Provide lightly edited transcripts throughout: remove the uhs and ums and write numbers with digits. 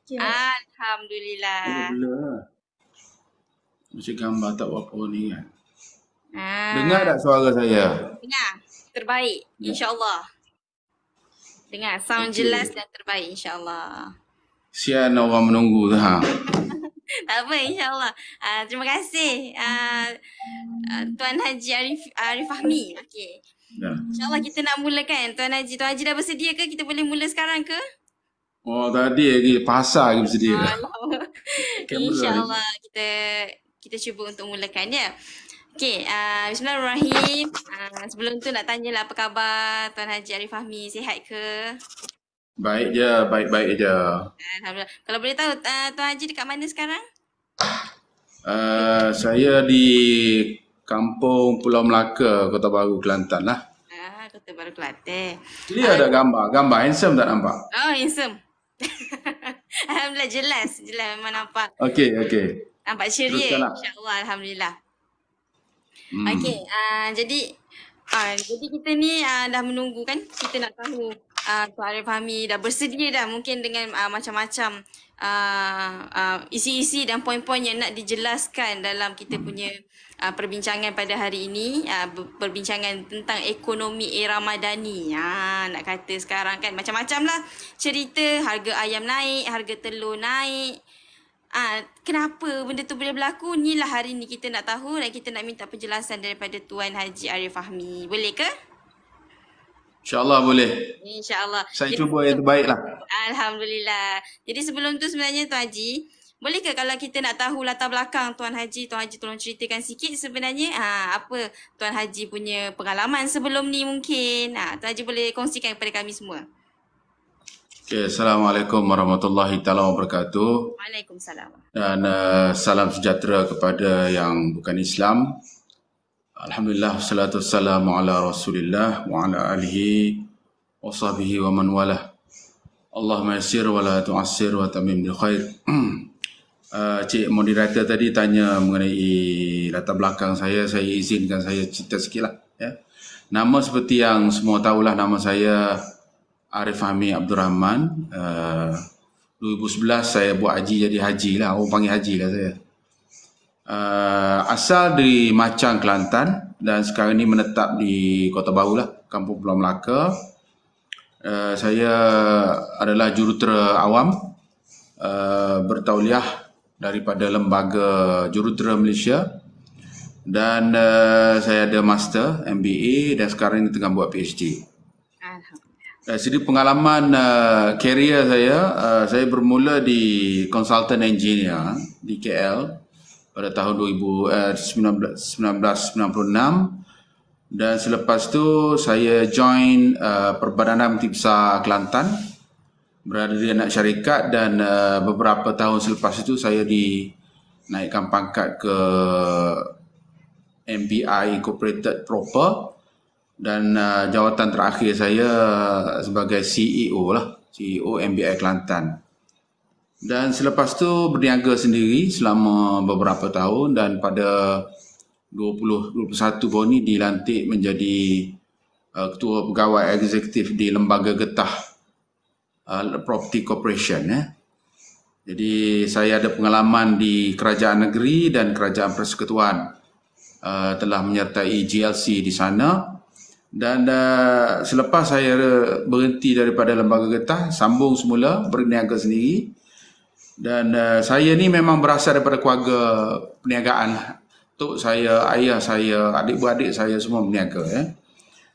Okay. Alhamdulillah. Macam gambar tak apa ni kan. Dengar tak suara saya? Dengar. Terbaik. InsyaAllah. Dengar. Sound jelas dan terbaik insyaAllah. Sian orang menunggu tu ha. Tak apa, insyaAllah. Terima kasih Tuan Haji Arif Fahmi. Okey. InsyaAllah kita nak mulakan. Tuan Haji dah bersedia ke? Kita boleh mula sekarang ke? Oh tadi lagi pasar lagi bersedia. InsyaAllah kita cuba untuk mulakan ya. Okey, bismillahirrahmanirrahim. Sebelum tu nak tanyalah apa khabar Tuan Haji Arif Fahmi, sihat ke? Baik je, baik-baik je. Alhamdulillah. Kalau boleh tahu Tuan Haji dekat mana sekarang? Saya di Kampung Pulau Melaka, Kota Baru, Kelantan lah. Kota Baru, Kelantan. Dia ada gambar handsome tak nampak? Oh, handsome. Alhamdulillah jelas memang nampak. Okey. Nampak ceria insya-Allah, alhamdulillah. Okey, jadi kita ni dah menunggu kan, kita nak tahu Tuan Arif Fahmi dah bersedia dah mungkin dengan macam-macam isi-isi dan poin-poin yang nak dijelaskan dalam kita punya perbincangan pada hari ini, perbincangan tentang ekonomi era madani. Nak kata sekarang kan macam-macam lah cerita, harga ayam naik, harga telur naik. Kenapa benda tu boleh berlaku? Inilah hari ni kita nak tahu dan kita nak minta penjelasan daripada Tuan Haji Arif Fahmi. Boleh ke? InsyaAllah boleh. InsyaAllah. Saya cuba yang terbaik lah. Alhamdulillah. Jadi sebelum tu sebenarnya Tuan Haji, boleh ke kalau kita nak tahu latar belakang Tuan Haji tolong ceritakan sikit sebenarnya apa Tuan Haji punya pengalaman sebelum ni mungkin. Tuan Haji boleh kongsikan kepada kami semua. Okay, Assalamualaikum warahmatullahi taala wabarakatuh. Waalaikumsalam. Dan salam sejahtera kepada yang bukan Islam. Alhamdulillah, salatu wassalamu ala Rasulillah wa ala alihi wa sahbihi wa man walah. Allahumma yassir wa la tu'assir wa tamim bil khair. Cik moderator tadi tanya mengenai latar belakang saya izinkan saya cerita sikit lah. Ya. Nama seperti yang semua tahulah, nama saya Arif Fahmi Abdul Rahman. 2011 saya buat haji, jadi haji lah, orang panggil haji lah saya. Asal dari Macang, Kelantan dan sekarang ni menetap di Kota Baru lah, Kampung Pulau Melaka. Saya adalah jurutera awam, bertauliah daripada Lembaga Jurutera Malaysia, dan saya ada master MBA dan sekarang ni tengah buat PhD. Dari segi pengalaman career saya bermula di consultant engineer di KL pada tahun 1996, dan selepas tu saya join Perbadanan Peti Besar Kelantan, berada di anak syarikat, dan beberapa tahun selepas itu saya dinaikkan pangkat ke MBI Incorporated Proper, dan jawatan terakhir saya sebagai CEO lah, CEO MBI Kelantan. Dan selepas tu berniaga sendiri selama beberapa tahun, dan pada 2021 baru ni dilantik menjadi ketua pegawai eksekutif di Lembaga Getah Property Corporation. Jadi saya ada pengalaman di kerajaan negeri dan kerajaan persekutuan, telah menyertai GLC di sana. Dan selepas saya berhenti daripada Lembaga Getah, sambung semula berniaga sendiri. Dan saya ni memang berasal daripada keluarga perniagaan. Tok saya, ayah saya, adik-beradik saya semua berniaga.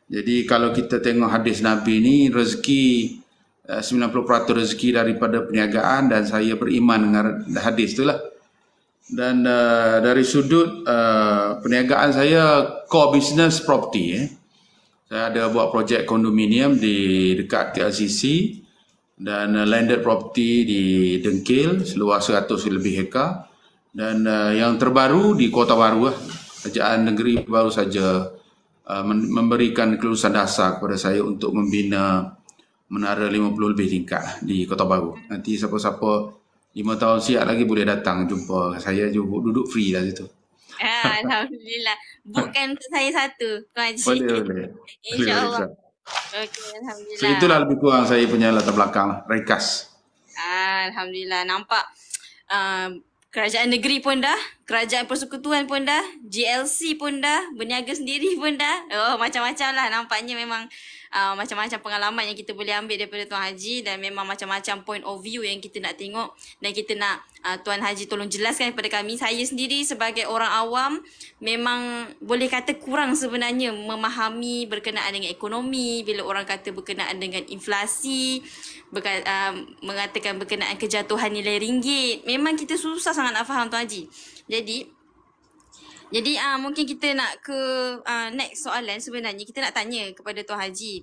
Jadi kalau kita tengok hadis Nabi ni, rezeki 90% rezeki daripada perniagaan, dan saya beriman dengan hadis itulah. Dan dari sudut perniagaan saya, core business property. Saya ada buat projek kondominium di dekat TLCC, dan landed property di Dengkil seluas 100 lebih hektar, dan yang terbaru di Kota Baru, kerajaan negeri baru saja memberikan kelulusan dasar kepada saya untuk membina menara 50 lebih tingkat di Kota Baru. Nanti siapa-siapa 5 tahun siap lagi boleh datang jumpa saya, duduk free lah situ. Alhamdulillah. Bukan untuk saya satu, Tuan Haji. Boleh. InsyaAllah. Okey, alhamdulillah. So itulah lebih kurang saya punya latar belakang ringkas. Alhamdulillah. Nampak kerajaan negeri pun dah, kerajaan persekutuan pun dah, GLC pun dah, berniaga sendiri pun dah. Oh, macam-macam lah. Nampaknya memang macam-macam pengalaman yang kita boleh ambil daripada Tuan Haji dan memang macam-macam point of view yang kita nak tengok dan kita nak Tuan Haji tolong jelaskan kepada kami. Saya sendiri sebagai orang awam memang boleh kata kurang sebenarnya memahami berkenaan dengan ekonomi bila orang kata berkenaan dengan inflasi, mengatakan berkenaan kejatuhan nilai ringgit. Memang kita susah sangat nak faham Tuan Haji. Jadi mungkin kita nak ke next soalan. Sebenarnya kita nak tanya kepada Tuan Haji.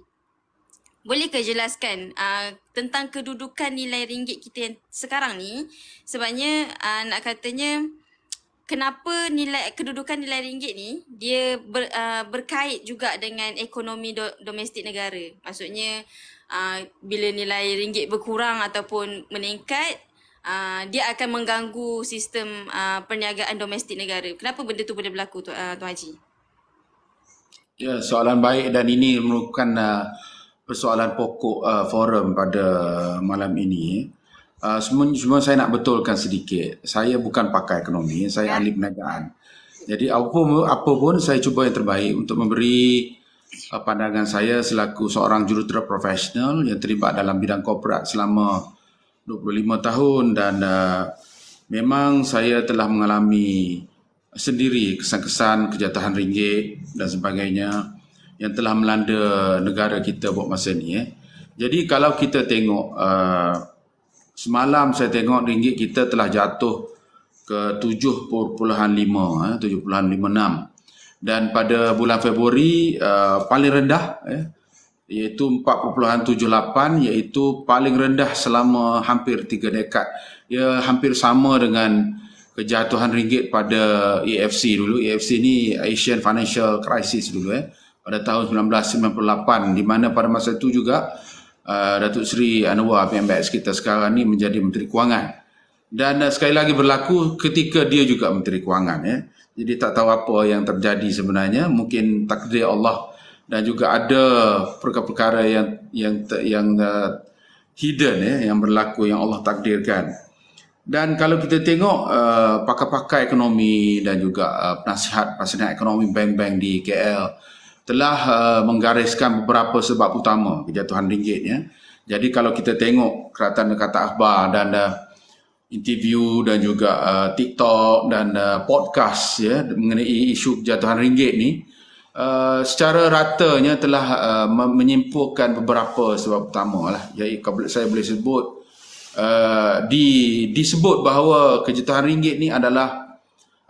Bolehkah jelaskan tentang kedudukan nilai ringgit kita yang sekarang ni? Sebabnya nak katanya kenapa kedudukan nilai ringgit ni dia berkait juga dengan ekonomi domestik negara. Maksudnya bila nilai ringgit berkurang ataupun meningkat, dia akan mengganggu sistem perniagaan domestik negara. Kenapa benda tu boleh berlaku, Tuan Haji? Ya, soalan baik dan ini merupakan persoalan pokok forum pada malam ini. Semua saya nak betulkan sedikit. Saya bukan pakar ekonomi, saya ahli perniagaan. Jadi apa pun saya cuba yang terbaik untuk memberi pandangan saya selaku seorang jurutera profesional yang terlibat dalam bidang korporat selama 25 tahun dan memang saya telah mengalami sendiri kesan-kesan kejatuhan ringgit dan sebagainya yang telah melanda negara kita buat masa ni. Jadi kalau kita tengok semalam saya tengok ringgit kita telah jatuh ke 7.5, 7.56 dan pada bulan Februari paling rendah iaitu 4.78 iaitu paling rendah selama hampir 3 dekad. Ia hampir sama dengan kejatuhan ringgit pada AFC dulu. AFC ni Asian Financial Crisis dulu pada tahun 1998 di mana pada masa itu juga Datuk Seri Anwar PMBX kita sekarang ni menjadi Menteri Kewangan. Dan sekali lagi berlaku ketika dia juga Menteri Kewangan Jadi tak tahu apa yang terjadi sebenarnya, mungkin takdir Allah dan juga ada perkara-perkara yang hidden yang berlaku yang Allah takdirkan. Dan kalau kita tengok pakar-pakar ekonomi dan juga penasihat ekonomi bank-bank di KL telah menggariskan beberapa sebab utama kejatuhan ringgit. Jadi kalau kita tengok kata akhbar dan interview dan juga TikTok dan podcast mengenai isu kejatuhan ringgit ni, secara ratanya telah menyimpulkan beberapa sebab utama lah. Jadi kalau saya boleh sebut, disebut bahawa kejatuhan ringgit ni adalah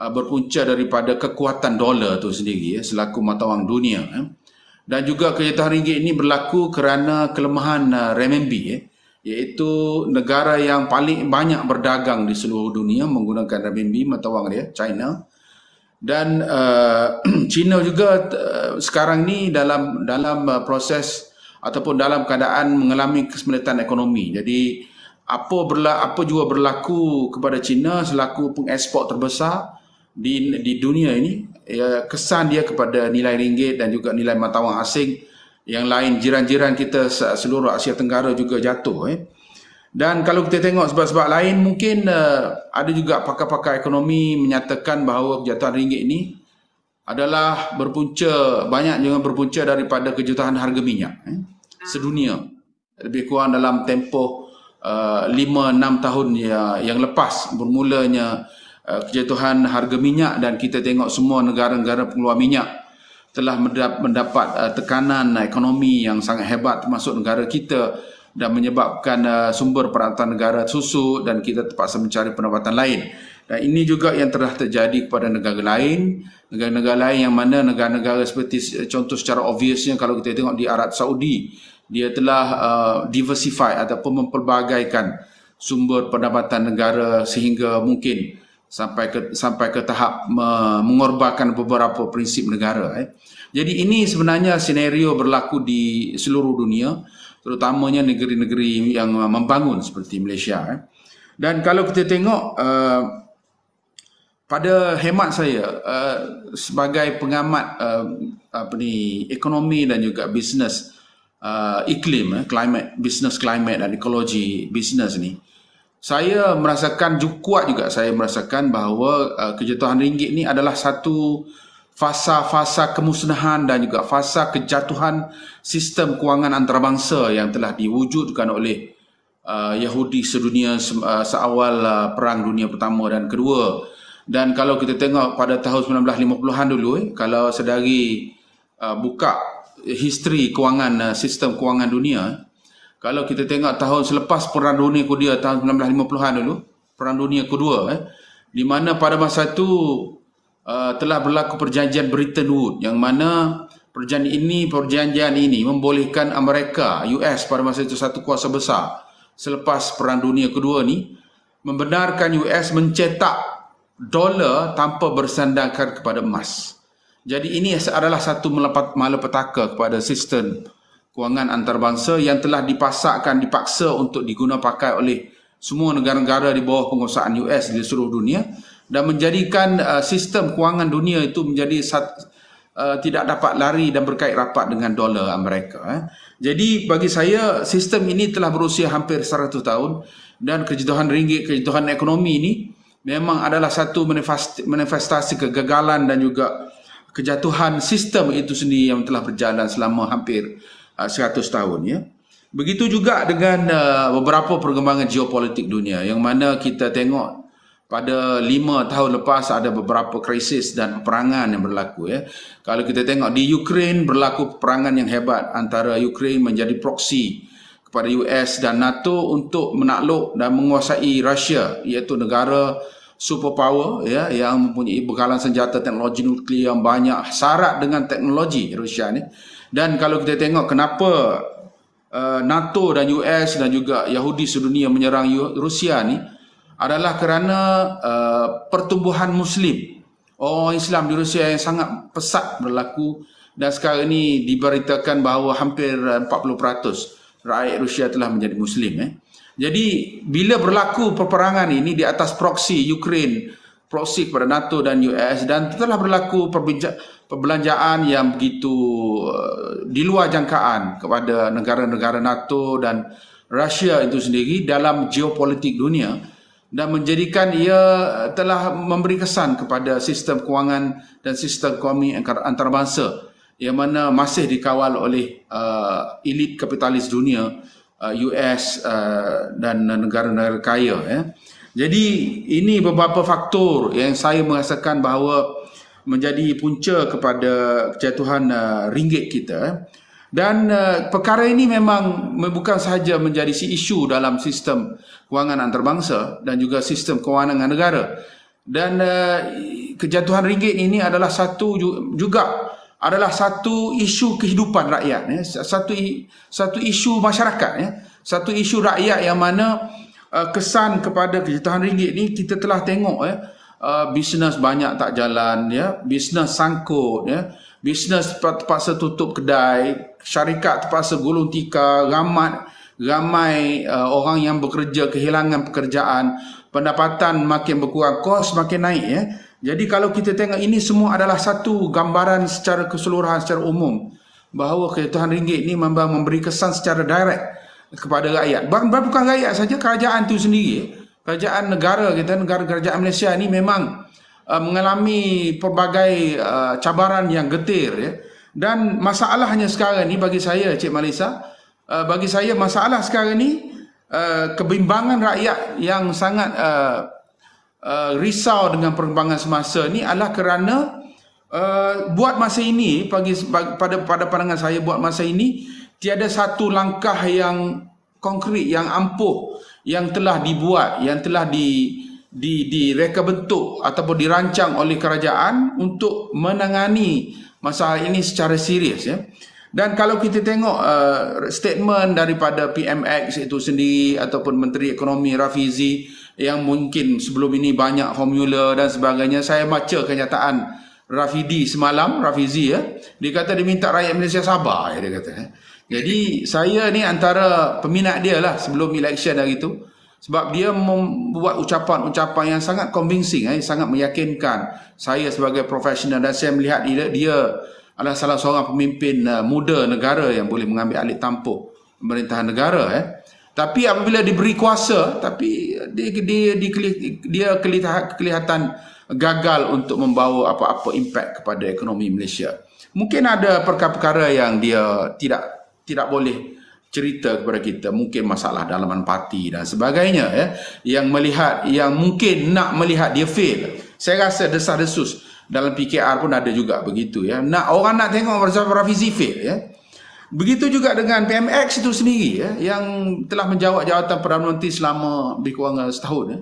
berpunca daripada kekuatan dolar tu sendiri selaku mata wang dunia. Dan juga kejatuhan ringgit ini berlaku kerana kelemahan renminbi, iaitu negara yang paling banyak berdagang di seluruh dunia menggunakan renminbi, mata wang dia, China. Dan China juga sekarang ni dalam proses ataupun dalam keadaan mengalami kesulitan ekonomi. Jadi apa juga berlaku kepada China selaku pengekspor terbesar di dunia ini, kesan dia kepada nilai ringgit dan juga nilai mata wang asing yang lain, jiran-jiran kita seluruh Asia Tenggara juga jatuh. Dan kalau kita tengok sebab-sebab lain, mungkin ada juga pakar-pakar ekonomi menyatakan bahawa kejatuhan ringgit ini adalah banyak juga berpunca daripada kejatuhan harga minyak sedunia. Lebih kurang dalam tempoh 5-6 tahun yang lepas bermulanya kejatuhan harga minyak, dan kita tengok semua negara-negara pengeluar minyak telah mendapat tekanan ekonomi yang sangat hebat termasuk negara kita, dan menyebabkan sumber peralatan negara susut dan kita terpaksa mencari pendapatan lain. Dan ini juga yang telah terjadi kepada negara lain yang mana negara-negara seperti contoh secara obviousnya kalau kita tengok di Arab Saudi, dia telah diversify ataupun mempelbagaikan sumber pendapatan negara sehingga mungkin sampai ke tahap mengorbankan beberapa prinsip negara. Jadi ini sebenarnya senario berlaku di seluruh dunia, terutamanya negeri-negeri yang membangun seperti Malaysia. Dan kalau kita tengok pada hemat saya sebagai pengamat ekonomi dan juga bisnes iklim, business climate dan ekologi bisnes ni, saya merasakan kuat juga saya merasakan bahawa kejatuhan ringgit ni adalah satu fasa-fasa kemusnahan dan juga fasa kejatuhan sistem kewangan antarabangsa yang telah diwujudkan oleh Yahudi sedunia seawal Perang Dunia Pertama dan Kedua. Dan kalau kita tengok pada tahun 1950-an dulu, kalau sedari buka history kewangan sistem kewangan dunia, kalau kita tengok tahun selepas Perang Dunia Kedua tahun 1950-an dulu, Perang Dunia Kedua, di mana pada masa itu telah berlaku perjanjian Bretton Woods, yang mana perjanjian ini membolehkan Amerika, US pada masa itu satu kuasa besar selepas Perang Dunia Kedua ni, membenarkan US mencetak dolar tanpa bersandarkan kepada emas. Jadi ini adalah satu malapetaka kepada sistem kewangan antarabangsa yang telah dipaksa untuk diguna pakai oleh semua negara-negara di bawah penguasaan US di seluruh dunia, dan menjadikan sistem kewangan dunia itu menjadi tidak dapat lari dan berkait rapat dengan dolar Amerika. Jadi bagi saya sistem ini telah berusia hampir 100 tahun, dan kejatuhan ringgit, kejatuhan ekonomi ini memang adalah satu manifestasi kegagalan dan juga kejatuhan sistem itu sendiri yang telah berjalan selama hampir 100 tahun, ya. Begitu juga dengan beberapa perkembangan geopolitik dunia, yang mana kita tengok pada 5 tahun lepas ada beberapa krisis dan peperangan yang berlaku, ya. Kalau kita tengok di Ukraine, berlaku peperangan yang hebat antara Ukraine menjadi proksi kepada US dan NATO untuk menakluk dan menguasai Rusia, iaitu negara superpower, ya, yang mempunyai bekalan senjata teknologi nuklear yang banyak, syarat dengan teknologi Rusia ni. Dan kalau kita tengok kenapa NATO dan US dan juga Yahudi sedunia menyerang Rusia ni, adalah kerana pertumbuhan Muslim, orang Islam di Rusia yang sangat pesat berlaku, dan sekarang ini diberitakan bahawa hampir 40% rakyat Rusia telah menjadi Muslim. Jadi bila berlaku peperangan ini di atas proksi Ukraine, proksi kepada NATO dan US, dan telah berlaku perbelanjaan yang begitu di luar jangkaan kepada negara-negara NATO dan Rusia itu sendiri dalam geopolitik dunia, dan menjadikan ia telah memberi kesan kepada sistem kewangan dan sistem ekonomi antarabangsa yang mana masih dikawal oleh elit kapitalis dunia, US dan negara-negara kaya, ya. Jadi ini beberapa faktor yang saya merasakan bahawa menjadi punca kepada kejatuhan ringgit kita. Dan perkara ini memang bukan sahaja menjadi isu dalam sistem kewangan antarabangsa dan juga sistem kewangan negara. Dan kejatuhan ringgit ini adalah satu isu kehidupan rakyat, ya. Satu isu masyarakat, ya. Satu isu rakyat yang mana kesan kepada kejatuhan ringgit ni kita telah tengok, ya. Bisnes banyak tak jalan, ya. Bisnes sangkut, ya. Bisnes terpaksa tutup kedai, syarikat terpaksa gulung tikar, ramai orang yang bekerja kehilangan pekerjaan, pendapatan makin berkurang, kos makin naik, ya. Jadi kalau kita tengok ini semua adalah satu gambaran secara keseluruhan, secara umum, bahawa kejatuhan ringgit ini memang memberi kesan secara direct kepada rakyat. Bukan rakyat saja, kerajaan itu sendiri, kerajaan negara kita, negara kerajaan Malaysia ni memang mengalami pelbagai cabaran yang getir, ya. Dan masalahnya sekarang ni bagi saya, Cik Malisa, bagi saya masalah sekarang ni kebimbangan rakyat yang sangat risau dengan perkembangan semasa ni adalah kerana buat masa ini, pada pandangan saya, buat masa ini tiada satu langkah yang konkret, yang ampuh yang telah dibuat, yang telah direka bentuk ataupun dirancang oleh kerajaan untuk menangani masalah ini secara serius, ya. Dan kalau kita tengok statement daripada PMX itu sendiri ataupun Menteri Ekonomi Rafizi yang mungkin sebelum ini banyak formula dan sebagainya, saya baca kenyataan Rafizi, ya. Dia kata dia minta rakyat Malaysia sabar, ya, dia kata. Jadi saya ni antara peminat dia lah sebelum election hari itu, sebab dia membuat ucapan-ucapan yang sangat convincing, sangat meyakinkan saya sebagai profesional, dan saya melihat dia adalah salah seorang pemimpin muda negara yang boleh mengambil alih tampuk pemerintahan negara, Tapi apabila diberi kuasa, tapi dia kelihatan gagal untuk membawa apa-apa impak kepada ekonomi Malaysia. Mungkin ada perkara-perkara yang dia tidak boleh cerita kepada kita, mungkin masalah dalaman parti dan sebagainya, ya, yang mungkin nak melihat dia fail. Saya rasa desas-desus dalam PKR pun ada juga begitu, ya. Orang nak tengok Rafizi fail, ya. Begitu juga dengan PMX itu sendiri, ya, yang telah menjawat jawatan Perdana Menteri selama lebih kurang setahun, ya.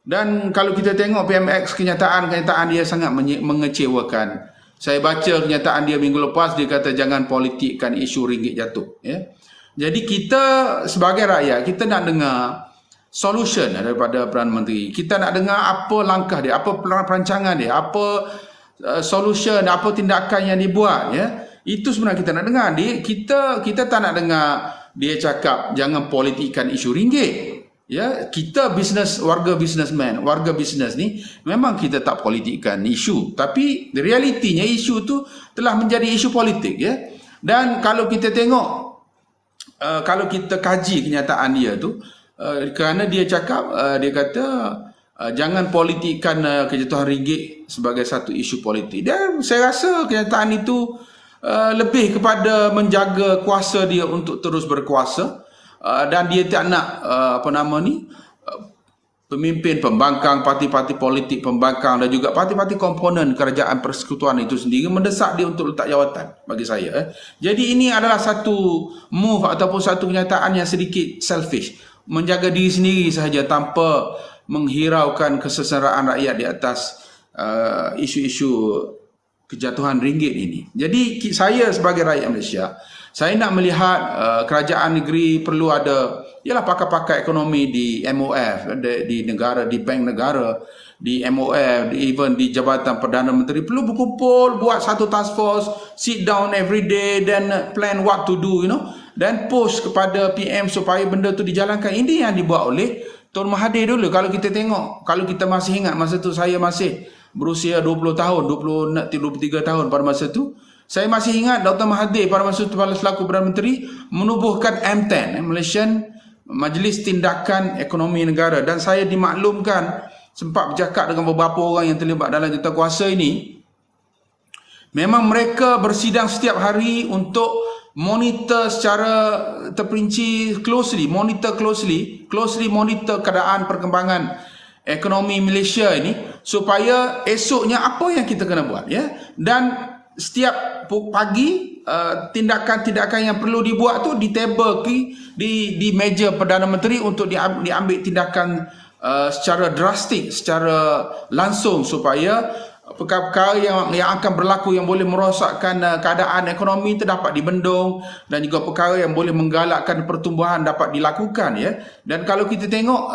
Dan kalau kita tengok PMX, kenyataan dia sangat mengecewakan. Saya baca kenyataan dia minggu lepas, dia kata jangan politikkan isu ringgit jatuh, ya. Jadi kita sebagai rakyat, kita nak dengar solution daripada Perdana Menteri. Kita nak dengar apa langkah dia, apa perancangan dia, apa solution, apa tindakan yang dibuat, ya. Itu sebenarnya kita nak dengar. Kita tak nak dengar dia cakap jangan politikkan isu ringgit. Ya, kita warga bisnes ni memang kita tak politikkan isu, tapi realitinya isu tu telah menjadi isu politik, ya. Dan kalau kita tengok, kalau kita kaji kenyataan dia tu, kerana dia cakap, dia kata jangan politikkan kejatuhan ringgit sebagai satu isu politik. Dan saya rasa kenyataan itu lebih kepada menjaga kuasa dia untuk terus berkuasa, dan dia tak nak pemimpin pembangkang, parti-parti politik pembangkang dan juga parti-parti komponen kerajaan persekutuan itu sendiri mendesak dia untuk letak jawatan bagi saya. Jadi ini adalah satu move ataupun satu kenyataan yang sedikit selfish, menjaga diri sendiri sahaja tanpa menghiraukan kesengsaraan rakyat di atas isu-isu kejatuhan ringgit ini. Jadi saya sebagai rakyat Malaysia, saya nak melihat kerajaan negeri perlu ada pakar-pakar ekonomi di MOF, di negara, di bank negara, di MOF, even di Jabatan Perdana Menteri perlu berkumpul, buat satu task force, sit down every day dan plan what to do, dan post kepada PM supaya benda tu dijalankan. Ini yang dibuat oleh Tun Mahathir dulu. Kalau kita tengok, kalau kita masih ingat masa tu saya masih berusia 20 tahun, 23 tahun pada masa tu. Saya masih ingat Dr. Mahathir pada masa itu selaku Perdana Menteri menubuhkan M10, Malaysian Majlis Tindakan Ekonomi Negara. Dan saya dimaklumkan, sempat bercakap dengan beberapa orang yang terlibat dalam jawatankuasa ini. Memang mereka bersidang setiap hari untuk monitor secara terperinci, closely monitor keadaan perkembangan ekonomi Malaysia ini, supaya esoknya apa yang kita kena buat, ya. Dan setiap pagi tindakan-tindakan yang perlu dibuat tu ditable di meja Perdana Menteri untuk diambil tindakan secara drastik, secara langsung, supaya perkara-perkara yang akan berlaku yang boleh merosakkan keadaan ekonomi itu dapat dibendung, dan juga perkara yang boleh menggalakkan pertumbuhan dapat dilakukan, ya. Dan kalau kita tengok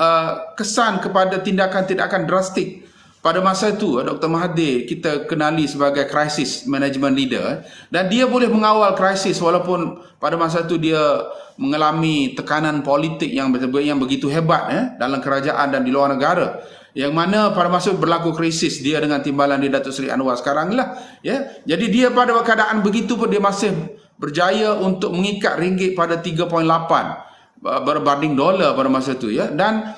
kesan kepada tindakan-tindakan drastik pada masa itu, Dr. Mahathir kita kenali sebagai crisis management leader, dan dia boleh mengawal krisis walaupun pada masa itu dia mengalami tekanan politik yang begitu hebat, dalam kerajaan dan di luar negara. Yang mana pada masa berlaku krisis, dia dengan timbalan dia Datuk Seri Anwar sekarang lah, ya. Jadi dia pada keadaan begitu pun dia masih berjaya untuk mengikat ringgit pada 3.8 berbanding dolar pada masa itu, ya. Dan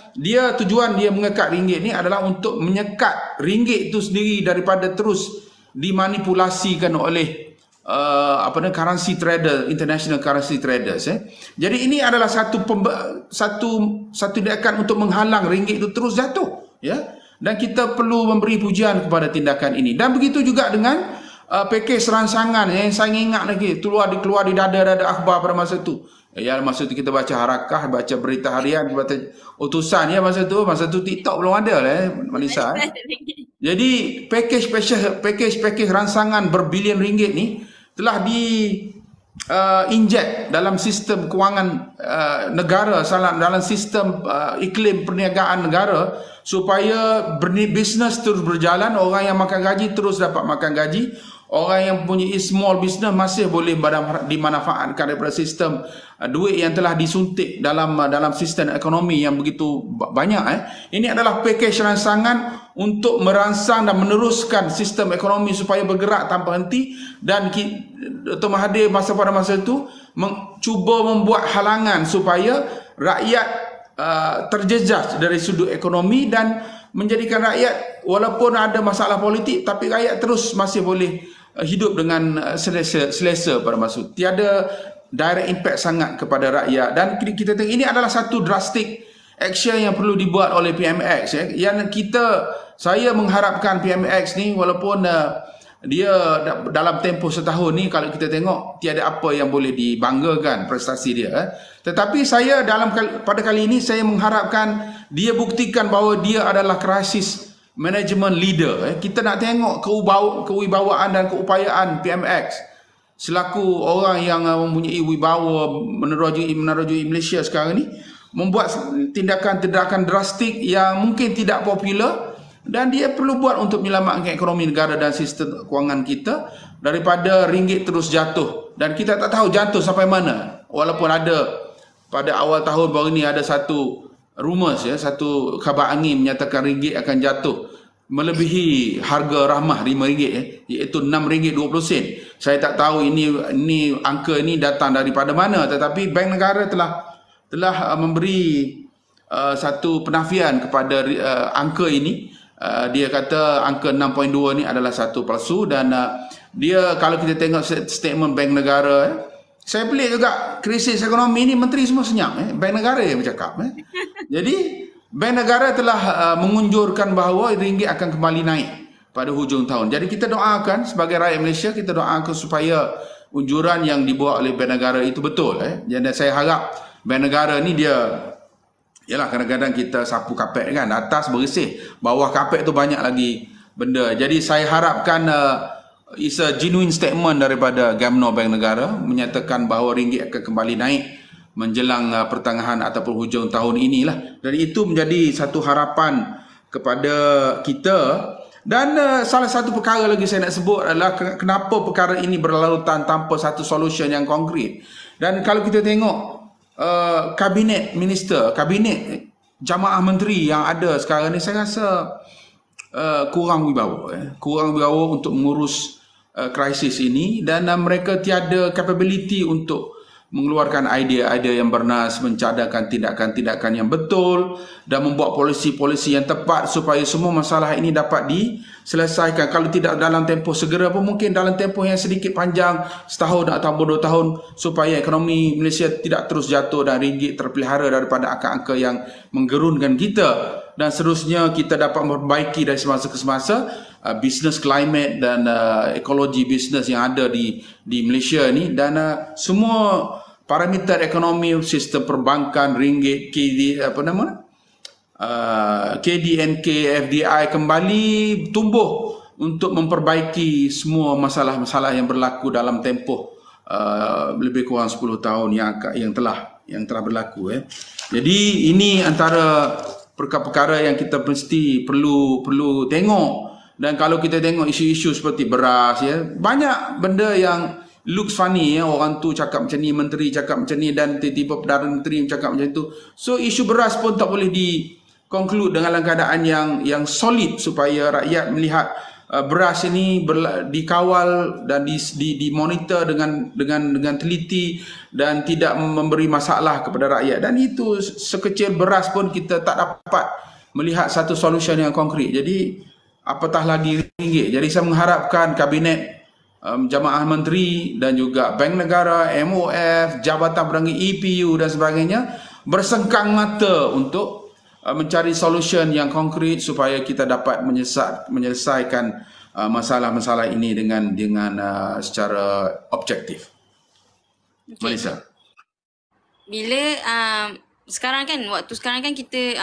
tujuan dia mengikat ringgit ni adalah untuk menyekat ringgit itu sendiri daripada terus dimanipulasikan oleh currency trader, international currency traders, ya. Jadi ini adalah satu tindakan untuk menghalang ringgit itu terus jatuh, ya. Dan kita perlu memberi pujian kepada tindakan ini. Dan begitu juga dengan pakej ransangan yang saya ingat lagi keluar di dada-dada akhbar pada masa itu. Ya, masa itu kita baca Harakah, baca berita harian, baca utusan, ya. Masa tu TikTok belum ada lah, Melissa. Jadi pakej ransangan berbilion ringgit ni telah inject dalam sistem kewangan negara, dalam sistem iklim perniagaan negara, supaya bisnes terus berjalan, orang yang makan gaji terus dapat makan gaji, orang yang mempunyai small business masih boleh dimanfaatkan daripada sistem duit yang telah disuntik dalam sistem ekonomi yang begitu banyak. Ini adalah pakej ransangan untuk merangsang dan meneruskan sistem ekonomi supaya bergerak tanpa henti. Dan Dr. Mahathir pada masa itu cuba membuat halangan supaya rakyat terjejas dari sudut ekonomi dan menjadikan rakyat walaupun ada masalah politik tapi rakyat terus masih boleh hidup dengan selesa pada masa itu. Tiada direct impact sangat kepada rakyat dan kita tengok ini adalah satu drastic action yang perlu dibuat oleh PMX yang saya mengharapkan PMX ni walaupun dia dalam tempoh setahun ni kalau kita tengok tiada apa yang boleh dibanggakan prestasi dia tetapi saya pada kali ini saya mengharapkan dia buktikan bahawa dia adalah crisis management leader kita nak tengok kewibawaan dan keupayaan PMX selaku orang yang mempunyai wibawa menerojui Malaysia sekarang ni membuat tindakan-tindakan drastik yang mungkin tidak popular dan dia perlu buat untuk menyelamatkan ekonomi negara dan sistem kewangan kita daripada ringgit terus jatuh dan kita tak tahu jatuh sampai mana walaupun ada pada awal tahun baru ni ada satu rumors satu khabar angin menyatakan ringgit akan jatuh melebihi harga rahmah RM5 iaitu RM6.20. Saya tak tahu ini angka ini datang daripada mana tetapi Bank Negara telah memberi satu penafian kepada angka ini. Dia kata angka 6.2 ni adalah satu palsu dan dia kalau kita tengok statement Bank Negara saya pelik juga krisis ekonomi ni menteri semua senyap Bank Negara yang bercakap jadi Bank Negara telah mengunjurkan bahawa ringgit akan kembali naik pada hujung tahun. Jadi kita doakan sebagai rakyat Malaysia kita doakan supaya unjuran yang dibuat oleh Bank Negara itu betul dan saya harap Bank Negara ni dia yalah kadang-kadang kita sapu kapet kan atas bersih bawah kapet tu banyak lagi benda jadi saya harapkan it's a genuine statement daripada Gamno Bank Negara menyatakan bahawa ringgit akan kembali naik menjelang pertengahan ataupun hujung tahun inilah dan itu menjadi satu harapan kepada kita dan salah satu perkara lagi saya nak sebut adalah kenapa perkara ini berlarutan tanpa satu solution yang konkret dan kalau kita tengok kabinet jamaah menteri yang ada sekarang ni saya rasa kurang wibawa untuk mengurus krisis ini dan mereka tiada capability untuk mengeluarkan idea-idea yang bernas, mencadangkan tindakan-tindakan yang betul dan membuat polisi-polisi yang tepat supaya semua masalah ini dapat diselesaikan. Kalau tidak dalam tempoh segera pun mungkin dalam tempoh yang sedikit panjang, setahun atau 2 tahun supaya ekonomi Malaysia tidak terus jatuh dan ringgit terpelihara daripada angka-angka yang menggerunkan kita dan seterusnya kita dapat memperbaiki dari semasa ke semasa business climate dan ekologi bisnes yang ada di Malaysia ni dan semua parameter ekonomi, sistem perbankan, ringgit, KDNK, FDI kembali tumbuh untuk memperbaiki semua masalah-masalah yang berlaku dalam tempoh lebih kurang 10 tahun yang telah berlaku. Jadi ini antara perkara-perkara yang kita mesti perlu tengok. Dan kalau kita tengok isu-isu seperti beras banyak benda yang looks funny orang tu cakap macam ni, menteri cakap macam ni dan tiba-tiba Perdana Menteri cakap macam tu. So isu beras pun tak boleh di-conclude dalam keadaan yang solid supaya rakyat melihat beras ini dikawal dan dimonitor dengan teliti dan tidak memberi masalah kepada rakyat. Dan itu sekecil beras pun kita tak dapat melihat satu solution yang konkret. Jadi apatah lagi ringgit. Jadi saya mengharapkan kabinet jamaah menteri dan juga Bank Negara, MOF, Jabatan Perangi EPU dan sebagainya bersengkang mata untuk mencari solution yang konkret supaya kita dapat menyelesaikan masalah-masalah ini dengan secara objektif. Okay. Melissa. Bila sekarang kan kita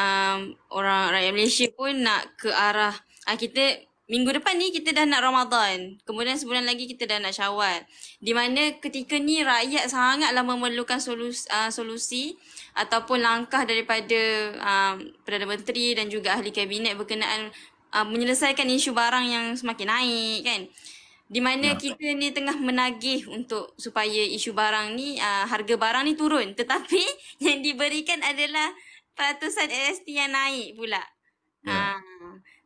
orang rakyat Malaysia pun nak ke arah kita minggu depan ni kita dah nak Ramadan. Kemudian sebulan lagi kita dah nak Syawal. Di mana ketika ni rakyat sangatlah memerlukan solusi ataupun langkah daripada Perdana Menteri dan juga ahli kabinet berkenaan menyelesaikan isu barang yang semakin naik kan. Di mana kita ni tengah menagih untuk supaya isu barang ni harga barang ni turun, tetapi yang diberikan adalah peratusan SST yang naik pula.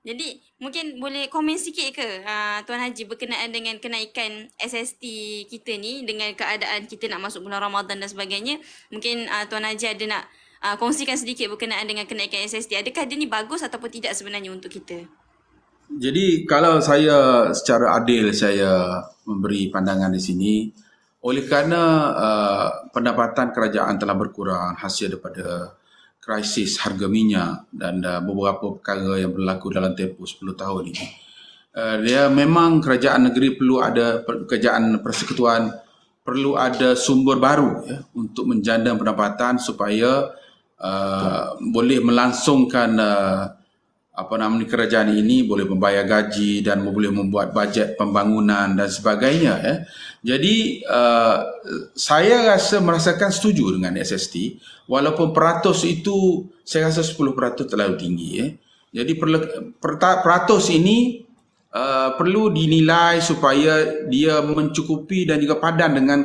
Jadi mungkin boleh komen sikit ke Tuan Haji berkenaan dengan kenaikan SST kita ni dengan keadaan kita nak masuk bulan Ramadan dan sebagainya. Mungkin Tuan Haji ada nak kongsikan sedikit berkenaan dengan kenaikan SST. Adakah dia ni bagus ataupun tidak sebenarnya untuk kita? Jadi kalau saya secara adil saya memberi pandangan di sini, oleh kerana pendapatan kerajaan telah berkurang hasil daripada krisis harga minyak dan beberapa perkara yang berlaku dalam tempoh 10 tahun ini, dia memang kerajaan negeri perlu ada, kerajaan persekutuan perlu ada sumber baru ya, untuk menjana pendapatan supaya boleh melangsungkan kerajaan ini, boleh membayar gaji dan boleh membuat bajet pembangunan dan sebagainya ya. Jadi saya merasakan setuju dengan SST, walaupun peratus itu saya rasa 10% terlalu tinggi ya. Jadi peratus ini perlu dinilai supaya dia mencukupi dan juga padan dengan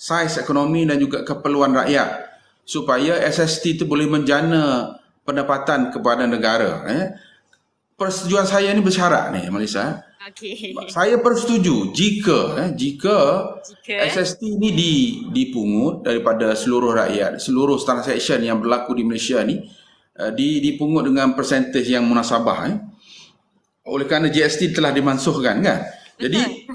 saiz ekonomi dan juga keperluan rakyat, supaya SST itu boleh menjana pendapatan kepada negara ya. Persetujuan saya ini bersyarat ni Melissa. Okey. Saya bersetuju jika SST ini dipungut daripada seluruh rakyat, seluruh transaction yang berlaku di Malaysia ni dipungut dengan persentage yang munasabah oleh kerana GST telah dimansuhkan kan. Jadi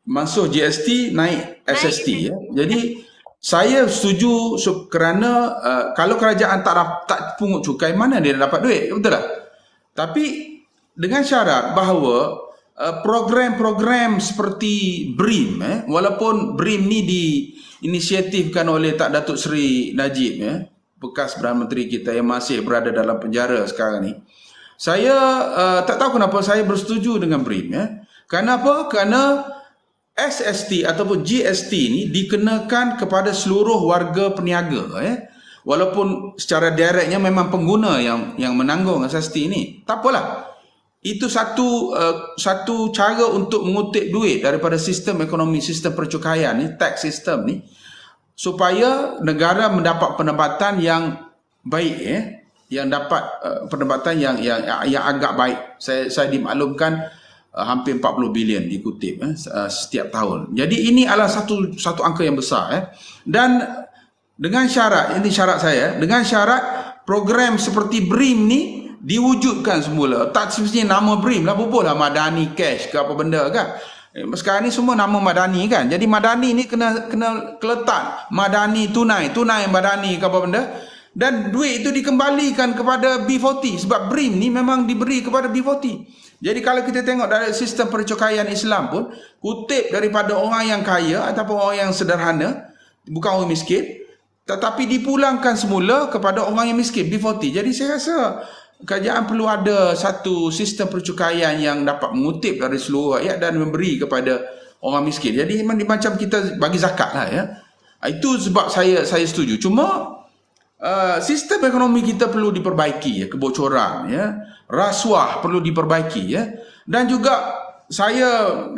mansuh GST naik SST ya. Jadi saya setuju kerana kalau kerajaan tak pungut cukai, mana dia dapat duit, betul tak? Tapi dengan syarat bahawa program-program seperti BRIM walaupun BRIM ni diinisiatifkan oleh Datuk Seri Najib bekas Perdana Menteri kita yang masih berada dalam penjara sekarang ni, saya tak tahu kenapa saya bersetuju dengan BRIM Kenapa? Kerana SST ataupun GST ni dikenakan kepada seluruh warga peniaga walaupun secara direktnya memang pengguna yang menanggung SST ni. Tak apalah. Itu satu cara untuk mengutip duit daripada sistem ekonomi, sistem percukaian ni, tax system ni, supaya negara mendapat pendapatan yang baik yang dapat pendapatan yang agak baik. Saya dimaklumkan hampir 40 bilion dikutip setiap tahun. Jadi ini adalah satu angka yang besar dan dengan syarat, ini syarat saya, dengan syarat program seperti BRIM ni diwujudkan semula. Tak semestinya nama BRIM lah, bubuhlah Madani Cash ke apa benda kan. Sekarang ni semua nama Madani kan. Jadi Madani ni kena letak Madani tunai Madani ke apa benda. Dan duit itu dikembalikan kepada B40 sebab BRIM ni memang diberi kepada B40. Jadi kalau kita tengok dari sistem percukaian Islam pun, kutip daripada orang yang kaya ataupun orang yang sederhana, bukan orang miskin, tetapi dipulangkan semula kepada orang yang miskin, B40. Jadi saya rasa kerajaan perlu ada satu sistem percukaian yang dapat mengutip dari seluruh rakyat dan memberi kepada orang miskin. Jadi macam kita bagi zakat lah ya. Itu sebab saya setuju. Cuma sistem ekonomi kita perlu diperbaiki kebocoran rasuah perlu diperbaiki dan juga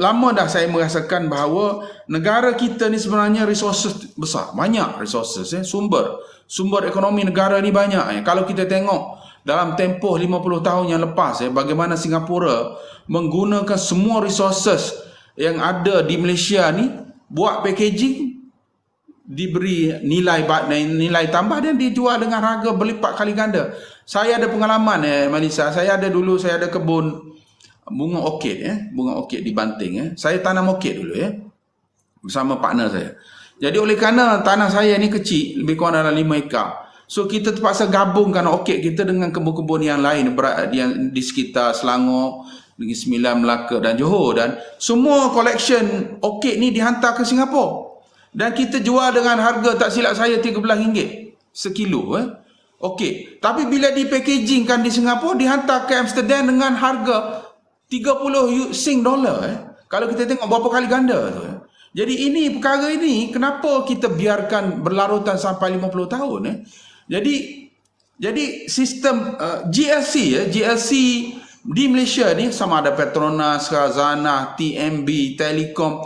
lama dah saya merasakan bahawa negara kita ni sebenarnya resources besar, banyak resources sumber ekonomi negara ni banyak kalau kita tengok dalam tempoh 50 tahun yang lepas bagaimana Singapura menggunakan semua resources yang ada di Malaysia ni buat packaging, diberi nilai tambah dan dijual dengan harga berlipat kali ganda. Saya ada pengalaman Melissa, saya ada kebun bunga orkid di Banting Saya tanam orkid dulu bersama partner saya. Jadi oleh kerana tanah saya ni kecil, lebih kurang dalam 5 ekar. So kita terpaksa gabungkan orkid kita dengan kebun-kebun yang lain yang di sekitar Selangor, Negeri Sembilan, Melaka dan Johor, dan semua collection orkid ni dihantar ke Singapura. Dan kita jual dengan harga tak silap saya RM13 sekilo Okey, tapi bila dipackagingkan di Singapura, dihantar ke Amsterdam dengan harga 30 Sing dollar Kalau kita tengok berapa kali ganda tu Jadi ini perkara ini kenapa kita biarkan berlarutan sampai 50 tahun Jadi sistem GLC di Malaysia ni sama ada Petronas, Khazanah, TMB, Telekom,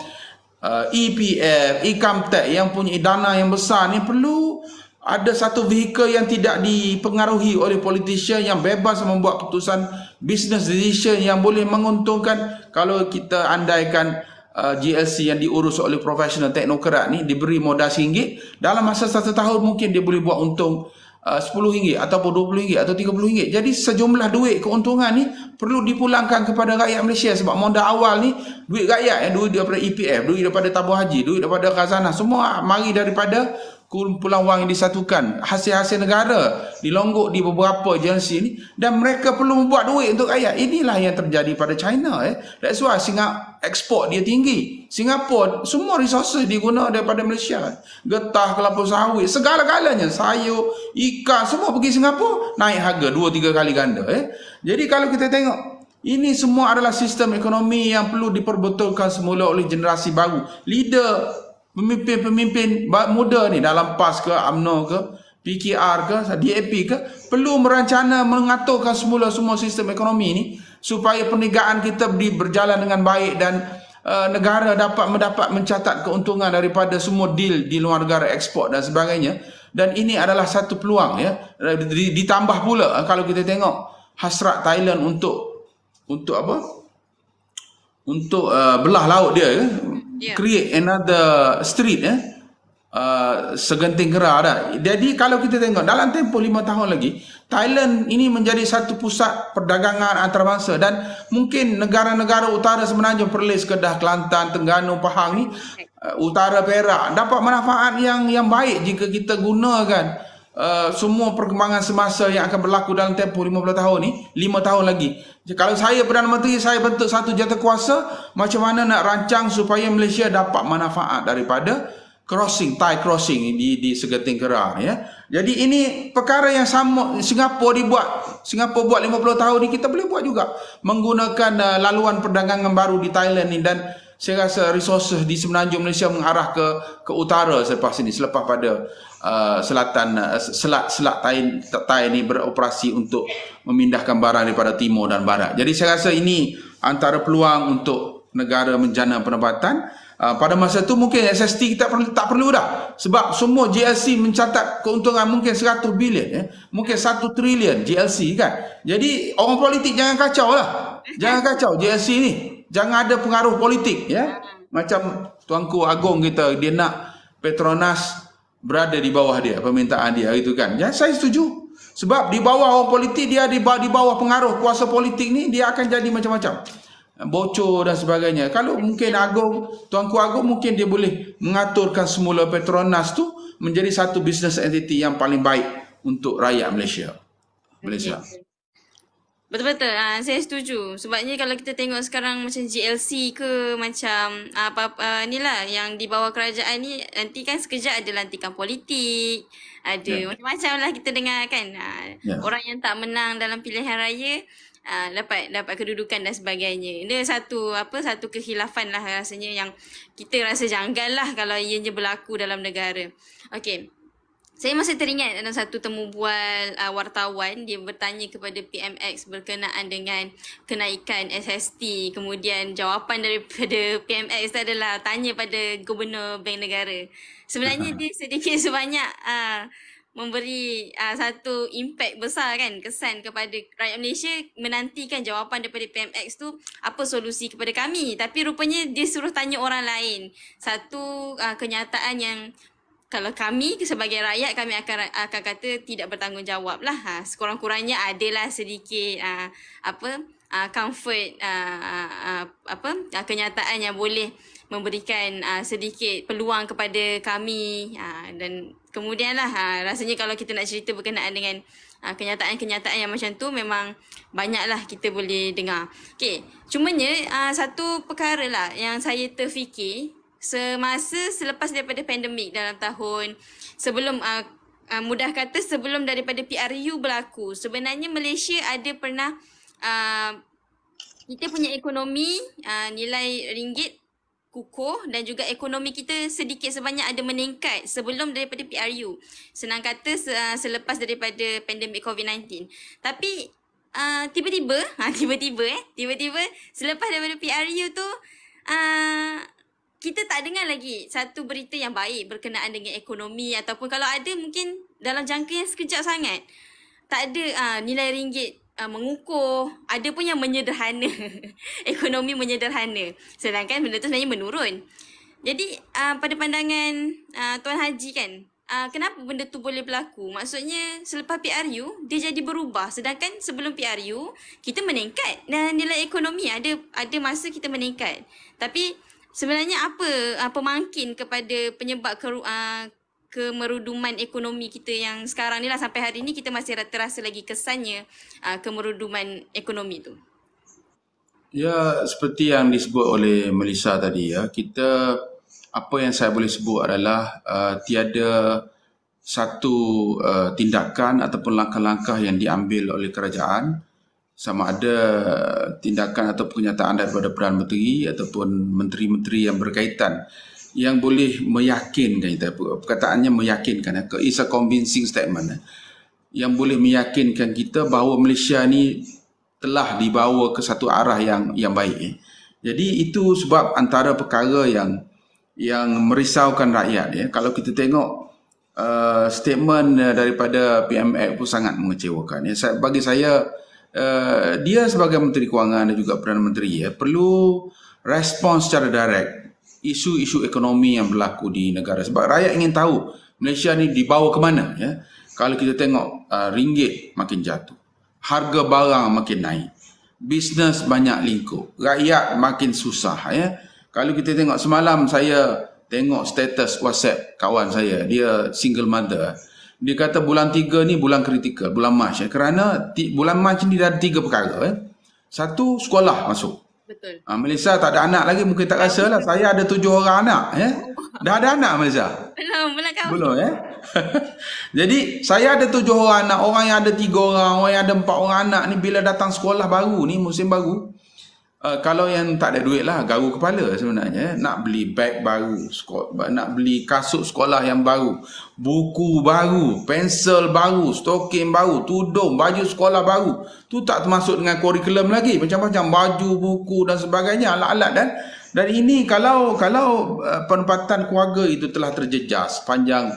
EPF, Income Tax yang punya dana yang besar ni perlu ada satu vehikel yang tidak dipengaruhi oleh politician, yang bebas membuat keputusan business decision yang boleh menguntungkan. Kalau kita andaikan GLC yang diurus oleh profesional teknokrat ni diberi modal RM1, dalam masa 1 tahun mungkin dia boleh buat untung RM10 ataupun RM20 atau RM30. Jadi sejumlah duit keuntungan ni perlu dipulangkan kepada rakyat Malaysia, sebab modal awal ni duit rakyat, duit daripada EPF, duit daripada tabung haji, duit daripada khazanah, semua mari daripada kumpulan wang yang disatukan, hasil-hasil negara dilonggok di beberapa agensi ni, dan mereka perlu membuat duit untuk rakyat. Inilah yang terjadi pada China. That's why Singapura ekspor dia tinggi. Singapura semua resources diguna daripada Malaysia, getah, kelapa sawit, segala-galanya, sayur, ikan, semua pergi Singapura, naik harga 2-3 kali ganda. Jadi kalau kita tengok, ini semua adalah sistem ekonomi yang perlu diperbetulkan semula oleh generasi baru. Leader, pemimpin-pemimpin muda ni dalam PAS ke, UMNO ke, PKR ke, DAP ke, perlu merancana mengaturkan semula semua sistem ekonomi ni supaya perniagaan kita berjalan dengan baik dan negara dapat mencatat keuntungan daripada semua deal di luar negara, ekspor dan sebagainya. Dan ini adalah satu peluang, ditambah pula kalau kita tengok hasrat Thailand untuk apa? Untuk belah laut dia, create another street, segenting kera dah. Jadi kalau kita tengok dalam tempoh 5 tahun lagi, Thailand ini menjadi satu pusat perdagangan antarabangsa, dan mungkin negara-negara utara Semenanjung Perlis, Kedah, Kelantan, Terengganu, Pahang ni, utara Perak dapat manfaat yang baik jika kita gunakan semua perkembangan semasa yang akan berlaku dalam tempoh 15 tahun ni, 5 tahun lagi. Kalau saya Perdana Menteri, saya bentuk satu jawatankuasa macam mana nak rancang supaya Malaysia dapat manfaat daripada Thai crossing di segenting kera, Jadi ini perkara yang sama Singapura buat 50 tahun ni, kita boleh buat juga menggunakan laluan perdagangan baru di Thailand ni, dan saya rasa resources di Semenanjung Malaysia mengarah ke utara selepas pada selat Thai ni beroperasi untuk memindahkan barang daripada timur dan barat. Jadi saya rasa ini antara peluang untuk negara menjana pendapatan. Pada masa tu mungkin SST kita tak perlu dah, sebab semua GLC mencatat keuntungan mungkin 100 bilion, mungkin 1 trilion GLC kan. Jadi orang politik jangan kacau lah, jangan kacau GLC ni, jangan ada pengaruh politik, macam Tuanku Agong kita, dia nak Petronas berada di bawah dia, permintaan dia gitu kan. Ya, saya setuju, sebab di bawah orang politik, dia di bawah pengaruh kuasa politik ni, dia akan jadi macam-macam, bocor dan sebagainya. Kalau mungkin Tuanku Agong mungkin dia boleh mengaturkan semula Petronas tu menjadi satu business entity yang paling baik untuk rakyat Malaysia. Betul-betul, saya setuju. Sebabnya kalau kita tengok sekarang macam GLC ke, macam apa-apa inilah yang di bawah kerajaan ni, nanti kan sekejap ada lantikan politik, ada macam-macam lah kita dengar kan. Orang yang tak menang dalam pilihan raya dapat kedudukan dan sebagainya. Dia satu kekhilafan lah rasanya, yang kita rasa janggal lah kalau ianya berlaku dalam negara. Okey. Saya masih teringat dalam satu temu bual wartawan, dia bertanya kepada PMX berkenaan dengan kenaikan SST. Kemudian jawapan daripada PMX adalah tanya pada Gubernur Bank Negara. Sebenarnya dia sedikit sebanyak memberi satu impak besar kan, kesan kepada rakyat Malaysia, menantikan jawapan daripada PMX tu apa solusi kepada kami. Tapi rupanya dia suruh tanya orang lain. Satu kenyataan yang kalau kami sebagai rakyat, kami akan kata tidak bertanggungjawab lah. Sekurang-kurangnya adalah sedikit comfort, kenyataan yang boleh memberikan sedikit peluang kepada kami, dan kemudian lah rasanya kalau kita nak cerita berkenaan dengan kenyataan-kenyataan yang macam tu, memang banyaklah kita boleh dengar. Okay, cumanya satu perkara lah yang saya terfikir semasa selepas daripada pandemik dalam tahun sebelum, mudah kata sebelum daripada PRU berlaku, sebenarnya Malaysia ada pernah kita punya ekonomi nilai ringgit kukuh, dan juga ekonomi kita sedikit sebanyak ada meningkat sebelum daripada PRU. Senang kata selepas daripada pandemik COVID-19. Tapi tiba-tiba selepas daripada PRU tu kita tak dengar lagi satu berita yang baik berkenaan dengan ekonomi, ataupun kalau ada mungkin dalam jangka yang sekejap sangat. Tak ada nilai ringgit mengukuh, ada pun yang menyederhana. Ekonomi menyederhana. Sedangkan benda tu sebenarnya menurun. Jadi pada pandangan Tuan Haji kan, kenapa benda tu boleh berlaku? Maksudnya selepas PRU dia jadi berubah, sedangkan sebelum PRU kita meningkat dan nilai ekonomi ada masa kita meningkat. Tapi sebenarnya apa pemangkin kepada penyebab kemeruduman ekonomi kita yang sekarang ni lah, sampai hari ni kita masih terasa lagi kesannya kemeruduman ekonomi tu? Ya, seperti yang disebut oleh Melissa tadi ya, kita apa yang saya boleh sebut adalah tiada satu tindakan ataupun langkah-langkah yang diambil oleh kerajaan, sama ada tindakan atau pernyataan daripada Perdana Menteri ataupun menteri-menteri yang berkaitan yang boleh meyakinkan kita, perkataannya meyakinkan, it's a convincing statement yang boleh meyakinkan kita bahawa Malaysia ni telah dibawa ke satu arah yang baik. Jadi itu sebab antara perkara yang merisaukan rakyat ya. Kalau kita tengok statement daripada PMX pun sangat mengecewakan ya. Bagi saya dia sebagai Menteri Kewangan dan juga Perdana Menteri ya, perlu respon secara direct isu-isu ekonomi yang berlaku di negara, sebab rakyat ingin tahu Malaysia ni dibawa ke mana ya. Kalau kita tengok ringgit makin jatuh, harga barang makin naik, bisnes banyak lingkup, rakyat makin susah ya. Kalau kita tengok semalam, saya tengok status WhatsApp kawan saya, dia single mother. Dia kata bulan 3 ni bulan kritikal, bulan Mac ya, kerana bulan Mac ni dah ada 3 perkara ya. Satu, sekolah masuk. Betul. Malaysia tak ada anak lagi, mungkin tak rasa lah. Saya ada 7 orang anak ya. Dah ada anak Malaysia? Belum ya. Jadi saya ada 7 orang anak, orang yang ada 3 orang, orang yang ada 4 orang anak ni bila datang sekolah baru ni, musim baru, kalau yang tak ada duit lah, garu kepala sebenarnya. Nak beli beg baru, nak beli kasut sekolah yang baru, buku baru, pensel baru, stokin baru, tudung, baju sekolah baru. Tu tak termasuk dengan kurikulum lagi, macam-macam baju, buku dan sebagainya, alat-alat. Dan ini kalau penempatan keluarga itu telah terjejas sepanjang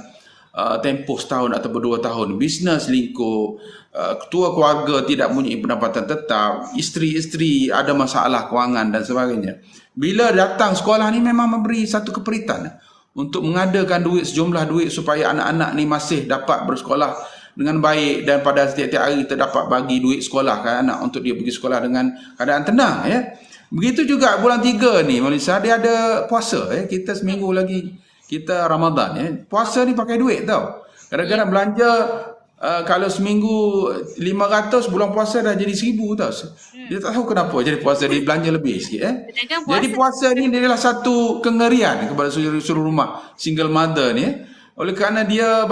tempoh setahun atau 2 tahun, bisnes lingkup, ketua keluarga tidak mempunyai pendapatan tetap, isteri-isteri ada masalah kewangan dan sebagainya. Bila datang sekolah ni memang memberi satu keperitan untuk mengadakan sejumlah duit supaya anak-anak ni masih dapat bersekolah dengan baik, dan pada setiap-tiap hari kita dapat bagi duit sekolah kan anak untuk dia pergi sekolah dengan keadaan tenang ya. Begitu juga bulan 3 ni Malaysia dia ada puasa ya. Kita seminggu lagi kita Ramadan ya. Puasa ni pakai duit tau. Kadang-kadang belanja kalau seminggu 500, bulan puasa dah jadi 1000 tau. Dia tak tahu kenapa jadi puasa dia belanja lebih sikit Jadi puasa ni adalah satu kengerian kepada seluruh rumah single mother ni oleh kerana dia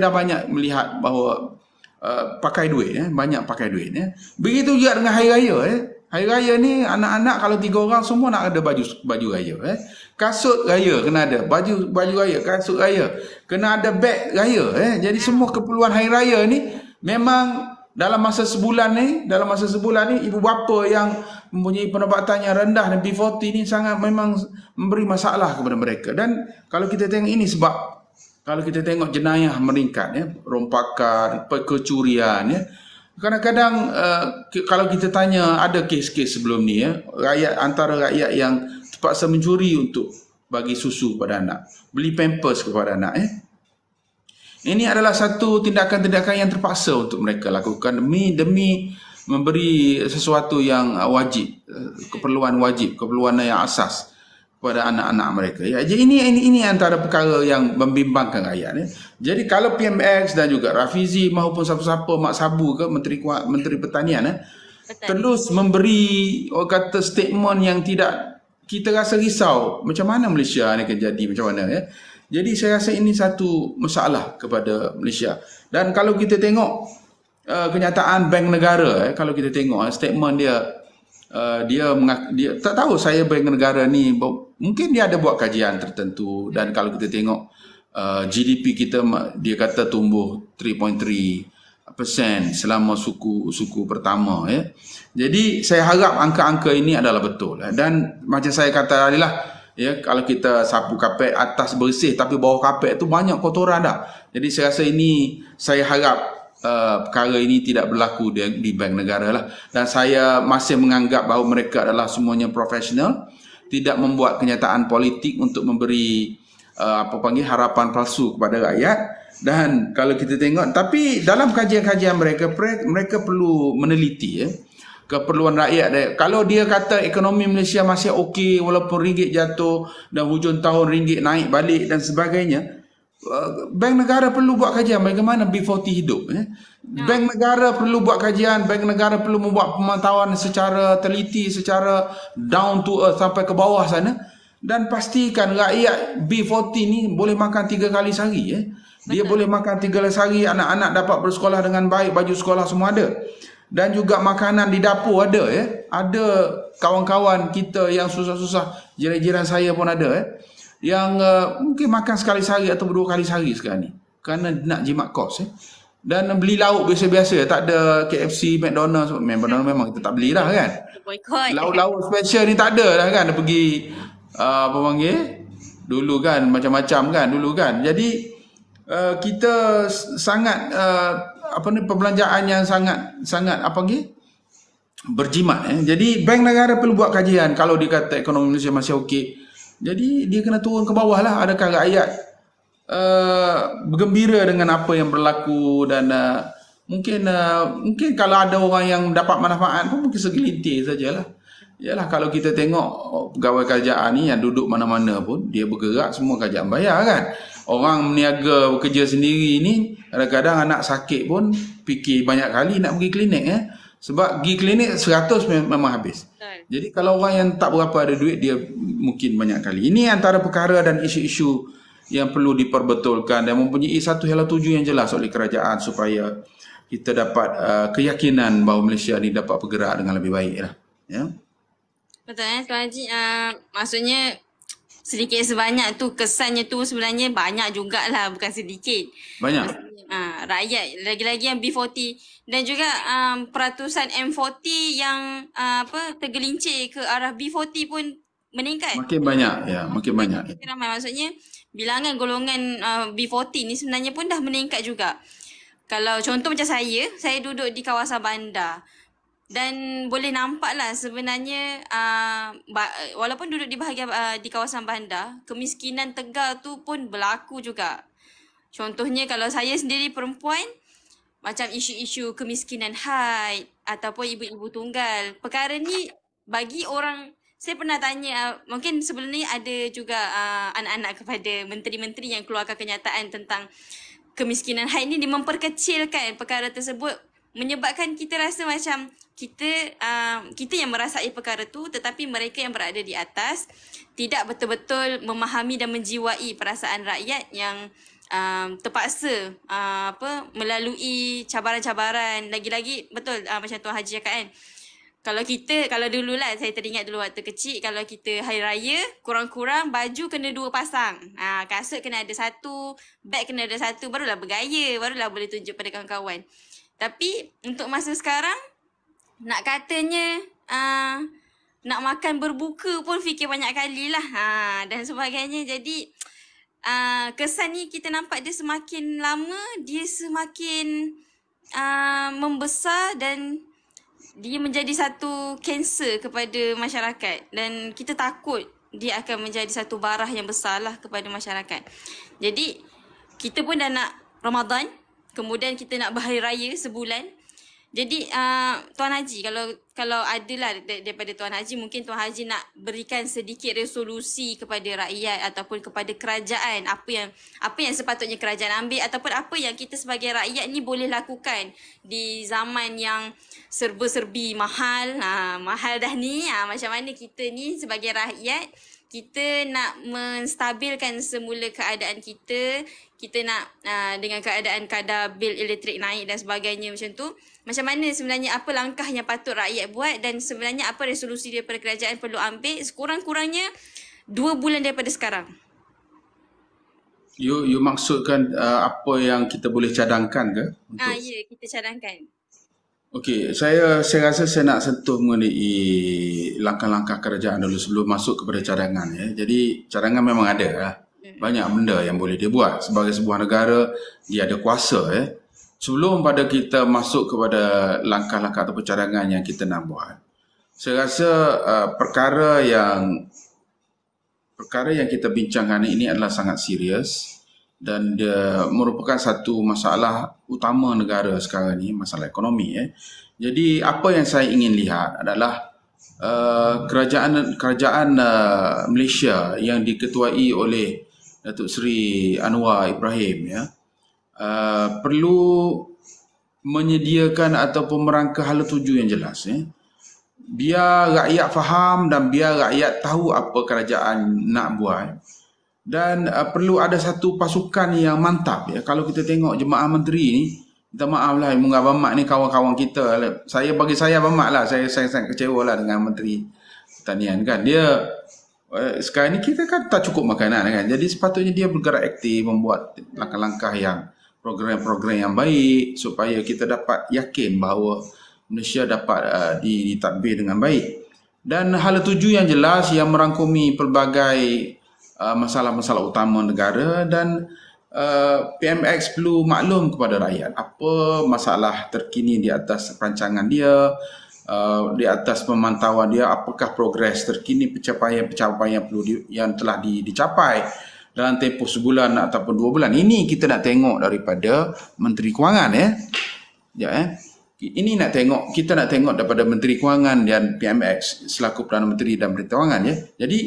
dah banyak melihat bahawa pakai duit banyak pakai duit Begitu juga dengan hari raya Hari raya ni anak-anak kalau 3 orang semua nak ada baju raya kasut raya kena ada, baju raya, kasut raya, kena ada beg raya Jadi semua keperluan hari raya ni memang dalam masa sebulan ni ibu bapa yang mempunyai pendapatan yang rendah dan P40 ni sangat memang memberi masalah kepada mereka. Dan kalau kita tengok ini sebab kalau kita tengok jenayah meningkat rompakan, kecurian kadang-kadang kalau kita tanya ada kes-kes sebelum ni antara rakyat yang terpaksa mencuri untuk bagi susu kepada anak, beli pampers kepada anak Ini adalah satu tindakan-tindakan yang terpaksa untuk mereka lakukan demi memberi sesuatu yang wajib, keperluan yang asas kepada anak-anak mereka Jadi ini antara perkara yang membimbangkan rakyat Jadi kalau PMX dan juga Rafizi maupun siapa-siapa Mak Sabu ke Menteri Pertanian terus memberi kata statement yang tidak, kita rasa risau macam mana Malaysia ni akan jadi macam mana Jadi saya rasa ini satu masalah kepada Malaysia. Dan kalau kita tengok kenyataan Bank Negara kalau kita tengok statement dia tak tahu saya Bank Negara ni mungkin dia ada buat kajian tertentu, dan kalau kita tengok GDP kita dia kata tumbuh 3.3% selama suku pertama Jadi saya harap angka-angka ini adalah betul dan macam saya kata tadi lah kalau kita sapu kapet atas bersih tapi bawah kapet tu banyak kotoran dah. Jadi saya rasa ini saya harap perkara ini tidak berlaku di bank negara lah. Dan saya masih menganggap bahawa mereka adalah semuanya profesional, tidak membuat kenyataan politik untuk memberi harapan palsu kepada rakyat. Dan kalau kita tengok, tapi dalam kajian-kajian mereka perlu meneliti keperluan rakyat. Kalau dia kata ekonomi Malaysia masih okey walaupun ringgit jatuh dan hujung tahun ringgit naik balik dan sebagainya, bank negara perlu buat kajian bagaimana B40 hidup. Bank negara perlu buat kajian, bank negara perlu membuat pemantauan secara teliti, secara down to earth sampai ke bawah sana, dan pastikan rakyat B40 ni boleh makan 3 kali sehari. Dia boleh makan 3 kali sehari, anak-anak dapat bersekolah dengan baik, baju sekolah semua ada. Dan juga makanan di dapur ada. Ada kawan-kawan kita yang susah-susah, jiran-jiran saya pun ada yang mungkin makan sekali sehari atau 2 kali sehari sekarang ni, kerana nak jimat kos. Dan beli lauk biasa-biasa, tak ada KFC, McDonald's. McDonald's memang kita tak beli dah kan. Lauk-lauk special ni tak ada dah kan. Dia pergi dulu kan, macam-macam kan dulu kan. Jadi kita sangat perbelanjaan yang sangat berjimat. Jadi bank negara perlu buat kajian. Kalau dia kata ekonomi Malaysia masih okey, jadi dia kena turun ke bawah lah. Adakah rakyat bergembira dengan apa yang berlaku, dan mungkin kalau ada orang yang dapat manfaat pun mungkin segelintir sajalah. Yalah, kalau kita tengok pegawai kerajaan ni yang duduk mana-mana pun dia bergerak, semua kerajaan bayar kan. Orang meniaga bekerja sendiri ni kadang-kadang anak sakit pun fikir banyak kali nak pergi klinik sebab pergi klinik 100 memang habis. Jadi kalau orang yang tak berapa ada duit, dia mungkin banyak kali. Ini antara perkara dan isu-isu yang perlu diperbetulkan dan mempunyai satu hala tuju yang jelas oleh kerajaan supaya kita dapat keyakinan bahawa Malaysia ni dapat bergerak dengan lebih baik lah. Ya. Betul Tuan Haji. Maksudnya sedikit sebanyak tu kesannya tu sebenarnya banyak jugalah, bukan sedikit. Banyak. Rakyat lagi-lagi yang B40 dan juga peratusan M40 yang tergelincir ke arah B40 pun meningkat. Makin banyak makin banyak. Ramai, maksudnya bilangan golongan B40 ni sebenarnya pun dah meningkat juga. Kalau contoh macam saya duduk di kawasan bandar. Dan boleh nampak lah sebenarnya walaupun duduk di bahagian di kawasan bandar, kemiskinan tegar tu pun berlaku juga. Contohnya kalau saya sendiri perempuan, macam isu-isu kemiskinan haid ataupun ibu-ibu tunggal. Perkara ni bagi orang, saya pernah tanya, mungkin sebelum ni ada juga anak-anak kepada menteri-menteri yang keluarkan kenyataan tentang kemiskinan haid ni, memperkecilkan perkara tersebut, menyebabkan kita rasa macam kita yang merasai perkara tu, tetapi mereka yang berada di atas tidak betul-betul memahami dan menjiwai perasaan rakyat yang terpaksa melalui cabaran-cabaran. Lagi-lagi betul macam Tuan Haji cakap kan, kalau dululah saya teringat dulu waktu kecil, kalau kita hari raya kurang-kurang baju kena 2 pasang, kasut kena ada 1, beg kena ada 1, barulah bergaya, barulah boleh tunjuk pada kawan-kawan. Tapi untuk masa sekarang, nak katanya nak makan berbuka pun fikir banyak kali lah dan sebagainya. Jadi kesan ni kita nampak dia semakin lama, dia semakin membesar dan dia menjadi satu kanser kepada masyarakat. Dan kita takut dia akan menjadi satu barah yang besar lah kepada masyarakat. Jadi kita pun dah nak Ramadan, kemudian kita nak berhari raya sebulan. Jadi Tuan Haji, kalau adalah daripada Tuan Haji, mungkin Tuan Haji nak berikan sedikit resolusi kepada rakyat ataupun kepada kerajaan, apa yang sepatutnya kerajaan ambil ataupun apa yang kita sebagai rakyat ni boleh lakukan di zaman yang serba-serbi mahal. Mahal dah ni, macam mana kita ni sebagai rakyat, kita nak menstabilkan semula keadaan kita nak dengan keadaan kadar bil elektrik naik dan sebagainya macam tu. Macam mana sebenarnya, apa langkah yang patut rakyat buat dan sebenarnya apa resolusi daripada kerajaan perlu ambil sekurang-kurangnya 2 bulan daripada sekarang? You maksudkan apa yang kita boleh cadangkan ke? Ya, kita cadangkan. Okey, saya rasa saya nak sentuh mengenai langkah-langkah kerajaan dulu sebelum masuk kepada cadangan. Jadi cadangan memang ada lah. Banyak benda yang boleh dia buat. Sebagai sebuah negara, dia ada kuasa sebelum pada kita masuk kepada langkah-langkah atau cadangan yang kita nak buat, saya rasa perkara yang kita bincangkan ini adalah sangat serius dan dia merupakan satu masalah utama negara sekarang ni, masalah ekonomi. Jadi apa yang saya ingin lihat adalah kerajaan Malaysia yang diketuai oleh Datuk Seri Anwar Ibrahim perlu menyediakan ataupun merangka hala tuju yang jelas. Biar rakyat faham dan biar rakyat tahu apa kerajaan nak buat. Dan perlu ada satu pasukan yang mantap. Kalau kita tengok jemaah menteri ni, minta maaf lah, Munga Bamak ni kawan-kawan kita. Bagi saya Bamak lah, saya sangat kecewa lah dengan Menteri Pertanian kan. Dia sekarang ni kita kan tak cukup makanan kan. Jadi sepatutnya dia bergerak aktif, membuat langkah-langkah yang program-program yang baik supaya kita dapat yakin bahawa Malaysia dapat ditadbir dengan baik. Dan hala tuju yang jelas yang merangkumi pelbagai masalah-masalah utama negara dan PMX perlu maklum kepada rakyat apa masalah terkini di atas perancangan dia, di atas pemantauan dia, apakah progres terkini, pencapaian yang telah dicapai dalam tempoh sebulan ataupun 2 bulan. Ini kita nak tengok daripada Menteri Kewangan Ini kita nak tengok daripada Menteri Kewangan dan PMX selaku Perdana Menteri dan Menteri Kewangan Jadi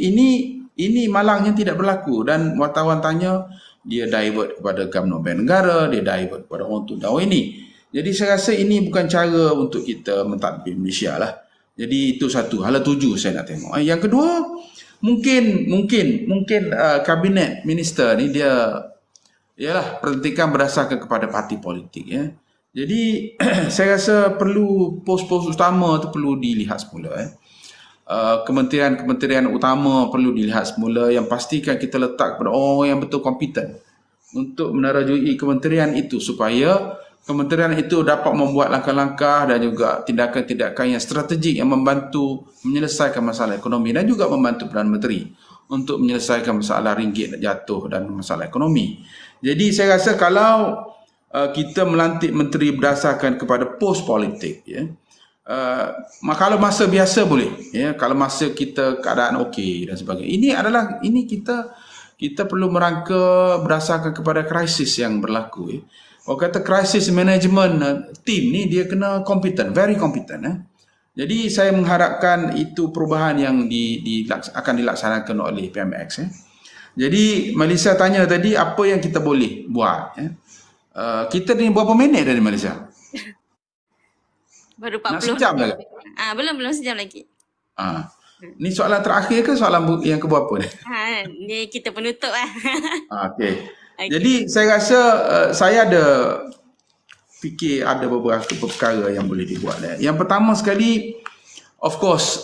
ini malangnya tidak berlaku dan wartawan tanya dia divert kepada UMNO Bank Negara, dia divert kepada orang tu dakwah ini. Jadi saya rasa ini bukan cara untuk kita mentadbir Malaysia lah. Jadi itu satu, hala tuju saya nak tengok. Yang kedua, mungkin kabinet minister ni dia ialah perhentikan berdasarkan kepada parti politik Jadi saya rasa perlu pos-pos utama tu perlu dilihat semula kementerian utama perlu dilihat semula yang pastikan kita letak kepada orang yang betul kompeten untuk menerajui kementerian itu supaya kementerian itu dapat membuat langkah-langkah dan juga tindakan-tindakan yang strategik yang membantu menyelesaikan masalah ekonomi dan juga membantu Perdana Menteri untuk menyelesaikan masalah ringgit jatuh dan masalah ekonomi. Jadi saya rasa kalau kita melantik menteri berdasarkan kepada pos politik kalau masa biasa boleh kalau masa kita keadaan okey dan sebagainya. Ini kita perlu merangka berdasarkan kepada krisis yang berlaku orang kata crisis management team ni dia kena kompeten, very kompeten Jadi saya mengharapkan itu perubahan yang akan dilaksanakan oleh PMX Jadi Malaysia tanya tadi apa yang kita boleh buat kita ni berapa minit dari Malaysia? Baru 40 nak sejam dah. Belum sejam lagi. Ni soalan terakhir ke soalan yang keberapa ni? Ni kita penutup lah. Okey. Jadi saya rasa saya ada fikir ada beberapa perkara yang boleh dibuat. Yang pertama sekali, of course,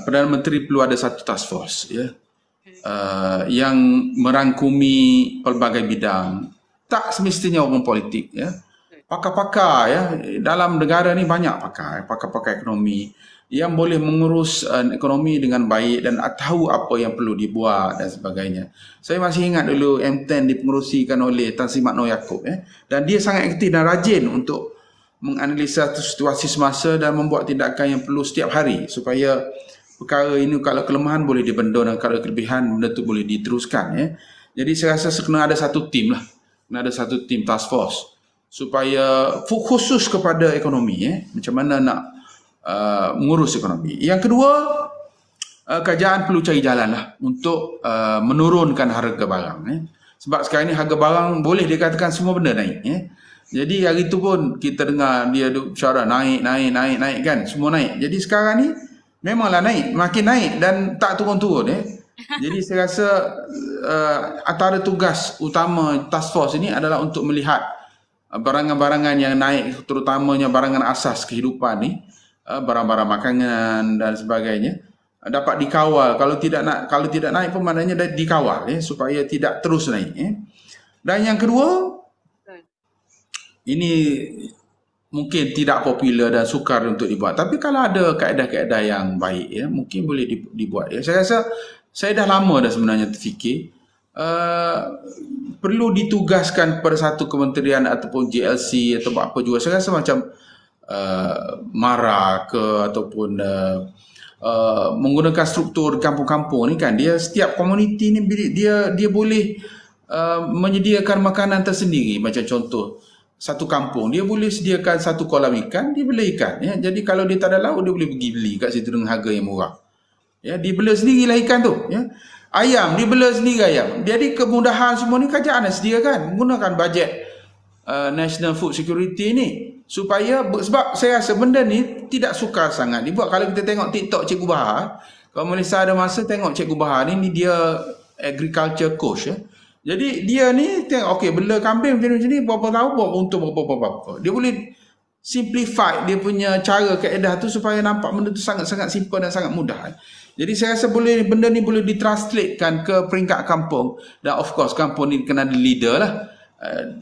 Perdana Menteri perlu ada satu task force yang merangkumi pelbagai bidang. Tak semestinya orang politik pakar-pakar dalam negara ni banyak pakar-pakar ekonomi yang boleh mengurus ekonomi dengan baik dan tahu apa yang perlu dibuat dan sebagainya. Saya masih ingat dulu M10 dipengerusikan oleh Tan Sri Magno Yaakob dan dia sangat aktif dan rajin untuk menganalisa situasi semasa dan membuat tindakan yang perlu setiap hari supaya perkara ini kalau kelemahan boleh dibendung dan kalau kelebihan benda tu boleh diteruskan Jadi saya rasa kena ada satu tim lah. Kena ada satu tim task force supaya khusus kepada ekonomi macam mana nak mengurus ekonomi. Yang kedua, kerajaan perlu cari jalan lah untuk menurunkan harga barang sebab sekarang ni harga barang boleh dikatakan semua benda naik Jadi hari tu pun kita dengar dia bicara naik kan, semua naik. Jadi sekarang ni memanglah naik, makin naik dan tak turun-turun Jadi saya rasa antara tugas utama task force ini adalah untuk melihat barangan-barangan yang naik, terutamanya barangan asas kehidupan ni, barang-barang makanan dan sebagainya dapat dikawal. Kalau tidak naik pun maknanya dikawal supaya tidak terus naik Dan yang kedua, ini mungkin tidak popular dan sukar untuk dibuat, tapi kalau ada kaedah-kaedah yang baik mungkin boleh dibuat Saya rasa saya dah lama dah sebenarnya terfikir perlu ditugaskan pada satu kementerian ataupun JLC atau apa juga. Saya rasa macam MARA ke ataupun menggunakan struktur kampung-kampung ni kan, dia setiap komuniti ni dia boleh menyediakan makanan tersendiri. Macam contoh satu kampung dia boleh sediakan satu kolam ikan, dia bela ikan ya. Jadi kalau dia tak ada lauk, dia boleh pergi beli kat situ dengan harga yang murah. Ya, dia bela sendirilah ikan tu ya. Ayam dia bela sendiri ayam. Jadi kemudahan semua ni kerajaan dah sediakan menggunakan bajet National Food Security ni, supaya sebab saya rasa benda ni tidak sukar sangat dibuat. Kalau kita tengok TikTok Cikgu Bahar, kalau Malaysia ada masa tengok Cikgu Bahar ni dia agriculture coach ya. Jadi dia ni tengok okey bela kambing macam ni berapa tahun buat untung berapa. Dia boleh simplify dia punya cara kaedah tu supaya nampak benda tu sangat-sangat simple dan sangat mudah. Jadi saya rasa benda ni boleh ditranslatekan ke peringkat kampung, dan of course kampung ni kena ada leader lah.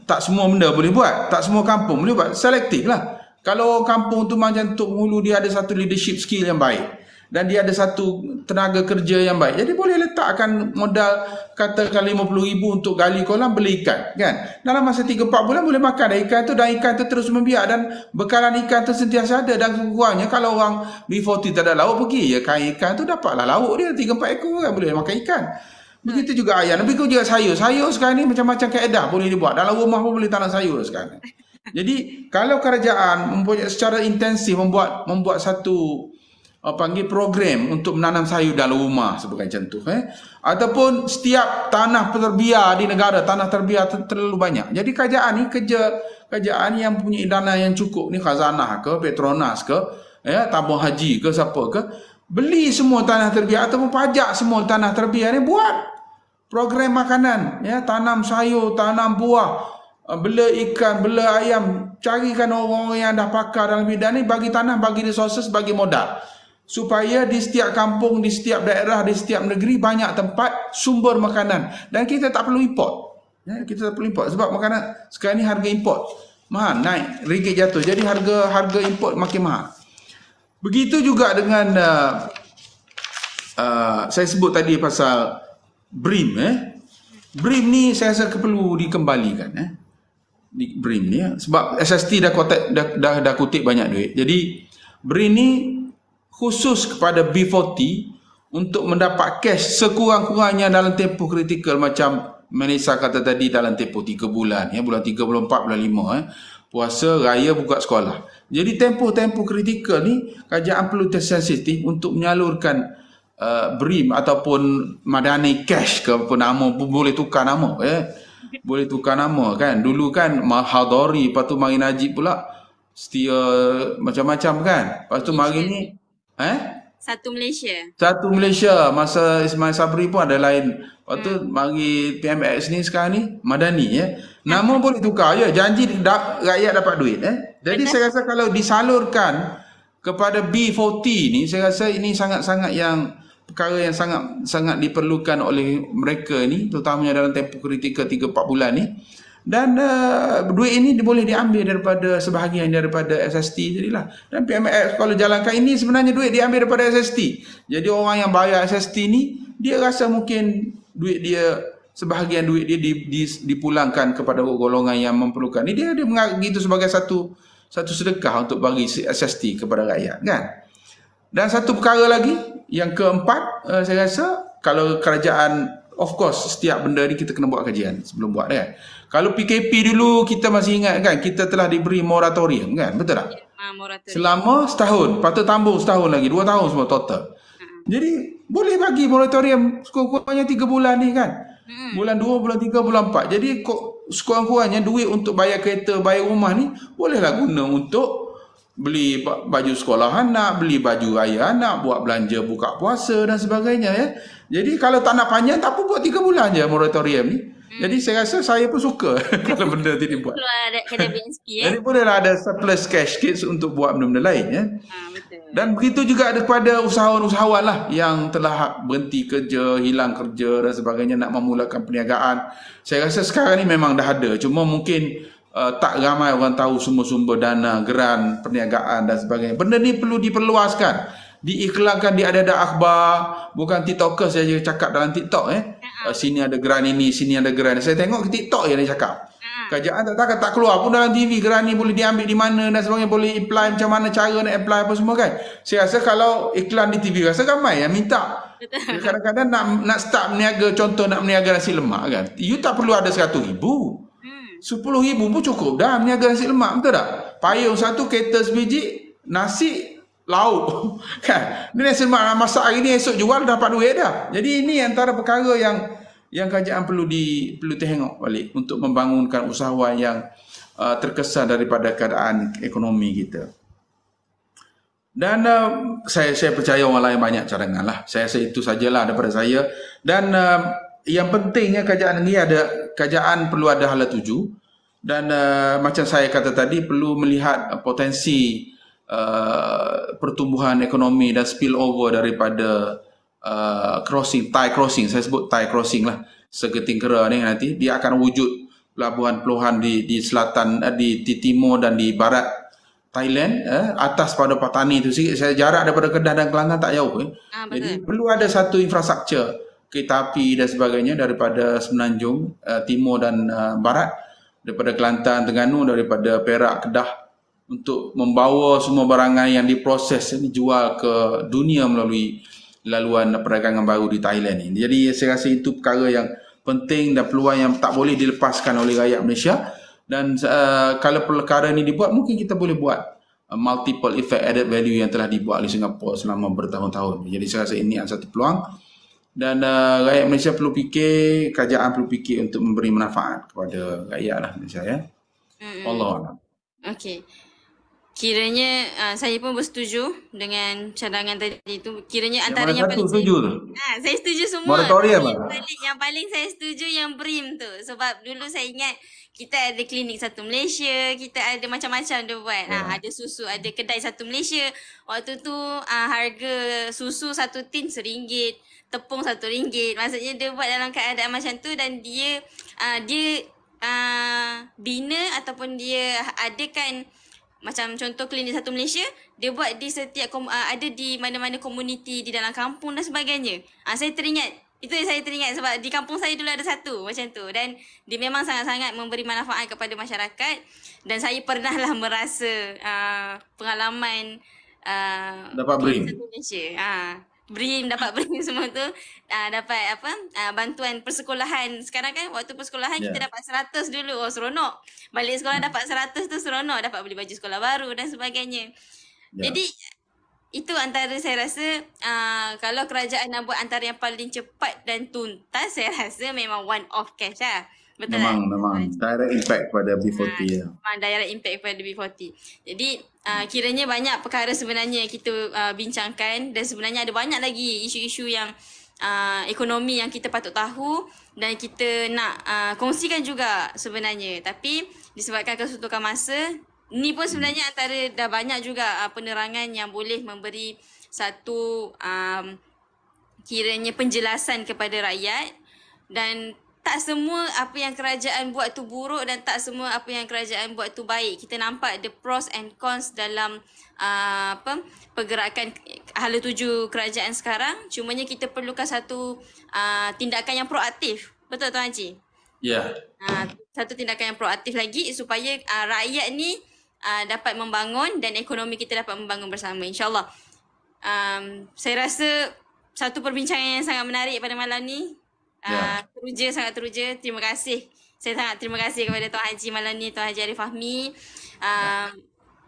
Tak semua benda boleh buat, tak semua kampung boleh buat, selektif lah. Kalau kampung tu macam Tok Hulu, dia ada satu leadership skill yang baik dan dia ada satu tenaga kerja yang baik, jadi boleh letakkan modal katakan 50,000 untuk gali kolam, beli ikan kan. Dalam masa 3-4 bulan boleh makan dah ikan tu, dan ikan tu terus membiak dan bekalan ikan tu sentiasa ada. Dan kurangnya kalau orang B40 tak ada lauk, pergi ya kain ikan tu, dapatlah lauk dia 3-4 ekor kan, boleh makan ikan. Begitu juga ayam, begitu juga sayur. Sayur sekarang ni macam-macam kaedah boleh dibuat. Dalam rumah pun boleh tanam sayur sekarang. Jadi kalau kerajaan mempunyai secara intensif membuat satu panggil program untuk menanam sayur dalam rumah sebagai contoh ataupun setiap tanah terbiar di negara, tanah terbiar terlalu banyak. Jadi kerajaan ni kerajaan yang punya dana yang cukup ni, khazanah ke, Petronas ke, tabung haji ke, siapa ke, beli semua tanah terbiar ataupun pajak semua tanah terbiar ni, buat program makanan ya, tanam sayur, tanam buah, bela ikan, bela ayam, carikan orang-orang yang dah pakar dalam bidang ni, bagi tanah, bagi resources, bagi modal, supaya di setiap kampung, di setiap daerah, di setiap negeri banyak tempat sumber makanan, dan kita tak perlu import ya, kita tak perlu import sebab makanan sekarang ni harga import mahal, naik, ringgit jatuh, jadi harga import makin mahal. Begitu juga dengan saya sebut tadi pasal BRIM BRIM ni saya rasa perlu dikembalikan di BRIM ni sebab SST dah kutip banyak duit. Jadi BRIM ni khusus kepada B40 untuk mendapat cash sekurang-kurangnya dalam tempoh kritikal, macam Melissa kata tadi, dalam tempoh 3 bulan ya, bulan 3, bulan 4, bulan 5 puasa, raya, buka sekolah. Jadi tempoh-tempoh kritikal ni kerajaan perlu tersensitif untuk menyalurkan BRIM ataupun Madani Cash ke apa nama pun, boleh tukar nama boleh tukar nama kan. Dulu kan Mahadori, lepas tu Mari Najib pula setia macam-macam kan. Lepas tu Mari ni Satu Malaysia. Satu Malaysia masa Ismail Sabri pun ada lain. Lepas tu Mari PMX ni sekarang ni Madani nama boleh tukar je, janji rakyat dapat duit Jadi saya rasa kalau disalurkan kepada B40 ni, saya rasa ini sangat-sangat yang perkara yang sangat diperlukan oleh mereka ni, terutamanya dalam tempoh kritikal 3-4 bulan ni. Dan duit ini boleh diambil daripada sebahagian daripada SST jadilah. Dan PMX kalau jalankan ini, sebenarnya duit diambil daripada SST. Jadi orang yang bayar SST ni, dia rasa mungkin duit dia, sebahagian duit dia dipulangkan kepada golongan yang memerlukan. Ini dia menganggap itu sebagai satu sedekah untuk bagi SST kepada rakyat kan. Dan satu perkara lagi, yang keempat, saya rasa kalau kerajaan, of course setiap benda ni kita kena buat kajian sebelum buat kan. Kalau PKP dulu kita masih ingat kan, kita telah diberi moratorium kan, betul tak? Moratorium. Selama setahun, patut tambah setahun lagi, 2 tahun semua total. Jadi boleh bagi moratorium sekurang-kurangnya 3 bulan ni kan. Bulan 2, bulan 3, bulan 4. Jadi sekurang-kurangnya duit untuk bayar kereta, bayar rumah ni bolehlah guna untuk beli baju sekolah anak, beli baju raya anak, buat belanja buka puasa dan sebagainya ya. Jadi kalau tak nak panjang, tak apa, buat 3 bulan je moratorium ni. Jadi saya rasa saya pun suka kalau benda tu dibuat. Kalau ada kena BSP Jadi bolehlah ada surplus cash kits untuk buat benda-benda lain ya. Betul. Dan begitu juga kepada usahawan-usahawan lah yang telah berhenti kerja, hilang kerja dan sebagainya, nak memulakan perniagaan. Saya rasa sekarang ni memang dah ada, cuma mungkin tak ramai orang tahu semua sumber dana, geran, perniagaan dan sebagainya. Benda ni perlu diperluaskan, diiklankan di ada akhbar, bukan TikTokers saja cakap dalam TikTok sini ada geran ini, sini ada geran. Saya tengok ke TikTok je dia cakap. Kerajaan tak keluar pun dalam TV, geran ni boleh diambil di mana dan sebagainya, boleh apply macam mana, cara nak apply apa semua kan. Saya rasa kalau iklan di TV, rasa ramai yang minta. Kadang-kadang nak start berniaga, contoh nak berniaga nasi lemak kan, you tak perlu ada 100,000. 10,000 pun cukup dah berniaga nasi lemak, betul tak? Payung satu, kereta sebiji, nasi, lauk kan. Ni nasi lemak nak masak hari ni, esok jual dapat duit dah. Jadi ini antara perkara yang kerajaan perlu tengok balik untuk membangunkan usahawan yang terkesan daripada keadaan ekonomi kita. Dan saya percaya orang lain banyak cadangan lah. Saya rasa itu sajalah daripada saya. Dan yang pentingnya kerajaan perlu ada hala tuju. Dan macam saya kata tadi, perlu melihat potensi pertumbuhan ekonomi dan spillover daripada Thai crossing, saya sebut Thai crossing lah, seketing kera ni nanti dia akan wujud pelabuhan di selatan, di timur dan di barat Thailand, atas pada Patani tu sikit, saya jarak daripada Kedah dan Kelantan tak jauh. Jadi perlu ada satu infrastruktur kereta api dan sebagainya daripada Semenanjung, timur dan barat, daripada Kelantan, Terengganu, daripada Perak, Kedah, untuk membawa semua barangan yang diproses ini dijual ke dunia melalui laluan perdagangan baru di Thailand ini. Jadi saya rasa itu perkara yang penting dan peluang yang tak boleh dilepaskan oleh rakyat Malaysia. Dan kalau perkara ini dibuat, mungkin kita boleh buat multiple effect added value yang telah dibuat oleh Singapura selama bertahun-tahun. Jadi saya rasa ini adalah satu peluang. Dan rakyat Malaysia perlu fikir, kerajaan perlu fikir untuk memberi manfaat kepada rakyat lah Malaysia ya. Wallahualam. Okey. Kiranya saya pun bersetuju dengan cadangan tadi tu. Kiranya antara yang paling setuju tu. saya setuju semua. Moratorium yang paling saya setuju yang BRIM tu. Sebab dulu saya ingat kita ada klinik satu Malaysia, kita ada macam-macam dia buat. Ada susu, ada kedai satu Malaysia. Waktu tu harga susu satu tin RM1, tepung RM1. Maksudnya dia buat dalam keadaan macam tu, dan dia bina ataupun dia adakan macam contoh klinik satu Malaysia, dia buat di setiap ada di mana-mana komuniti di dalam kampung dan sebagainya. Saya teringat, itu yang saya teringat sebab di kampung saya dulu ada satu macam tu, dan dia memang sangat-sangat memberi manfaat kepada masyarakat. Dan saya pernah lah merasa pengalaman dapat BRIM. BRIM, dapat BRIM semua tu, dapat bantuan persekolahan. Sekarang kan waktu persekolahan kita dapat 100 dulu, seronok. Balik sekolah dapat 100 tu seronok, dapat beli baju sekolah baru dan sebagainya. Jadi itu antara saya rasa kalau kerajaan nak buat antara yang paling cepat dan tuntas, saya rasa memang one off cash lah. Betul memang direct impact pada B40 ya. Memang direct impact pada B40. Jadi kiranya banyak perkara sebenarnya kita bincangkan, dan sebenarnya ada banyak lagi isu-isu yang ekonomi yang kita patut tahu dan kita nak kongsikan juga sebenarnya. Tapi disebabkan kesuntukan masa, ni pun sebenarnya antara dah banyak juga penerangan yang boleh memberi satu kiranya penjelasan kepada rakyat. Dan tak semua apa yang kerajaan buat tu buruk, dan tak semua apa yang kerajaan buat tu baik. Kita nampak the pros and cons dalam pergerakan hala tuju kerajaan sekarang. Cumanya kita perlukan satu tindakan yang proaktif. Betul Tuan Haji? Ya. Satu tindakan yang proaktif lagi supaya rakyat ni dapat membangun dan ekonomi kita dapat membangun bersama, insyaAllah. Saya rasa satu perbincangan yang sangat menarik pada malam ni. Sangat teruja. Terima kasih. Saya sangat terima kasih kepada Tuan Haji malam ni, Tuan Haji Arif Fahmi.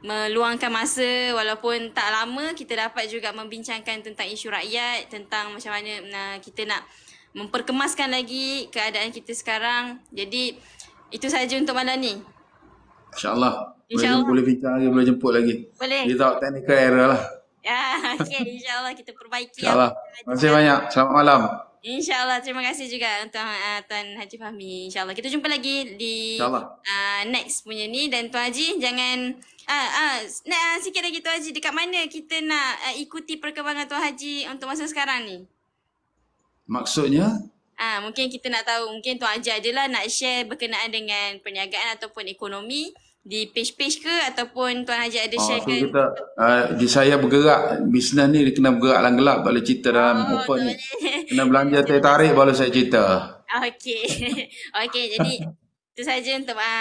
Meluangkan masa walaupun tak lama, kita dapat juga membincangkan tentang isu rakyat, tentang macam mana kita nak memperkemaskan lagi keadaan kita sekarang. Jadi itu saja untuk malam ni. InsyaAllah. Boleh bincang lagi, boleh jemput lagi. Boleh. Without technical error lah. Okay, insyaAllah kita perbaiki. InsyaAllah. Terima kasih banyak. Selamat malam. InsyaAllah, terima kasih juga untuk Tuan Haji Fahmi. InsyaAllah kita jumpa lagi di next punya ni. Dan Tuan Haji jangan sikit lagi Tuan Haji, dekat mana kita nak ikuti perkembangan Tuan Haji untuk masa sekarang ni? Maksudnya? Mungkin kita nak tahu, mungkin Tuan Haji adalah nak share berkenaan dengan perniagaan ataupun ekonomi. di page-page ke ataupun Tuan Haji ada Oh, share so ke? kita di saya bergerak bisnes ni dia kena bergerak dalam gelap, tak boleh cerita dalam Oh, open tak ni. boleh. Kena belanja tarik baru saya cerita. Okey. Okey, jadi itu saja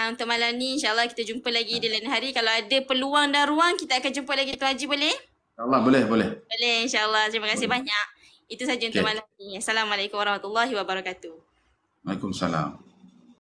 untuk malam ni. InsyaAllah kita jumpa lagi di lain hari. Kalau ada peluang dan ruang, kita akan jumpa lagi Tuan Haji, boleh? Allah boleh. Boleh, insyaAllah. Terima kasih banyak. Itu saja untuk Okey. malam ni. Assalamualaikum warahmatullahi wabarakatuh. Waalaikumsalam.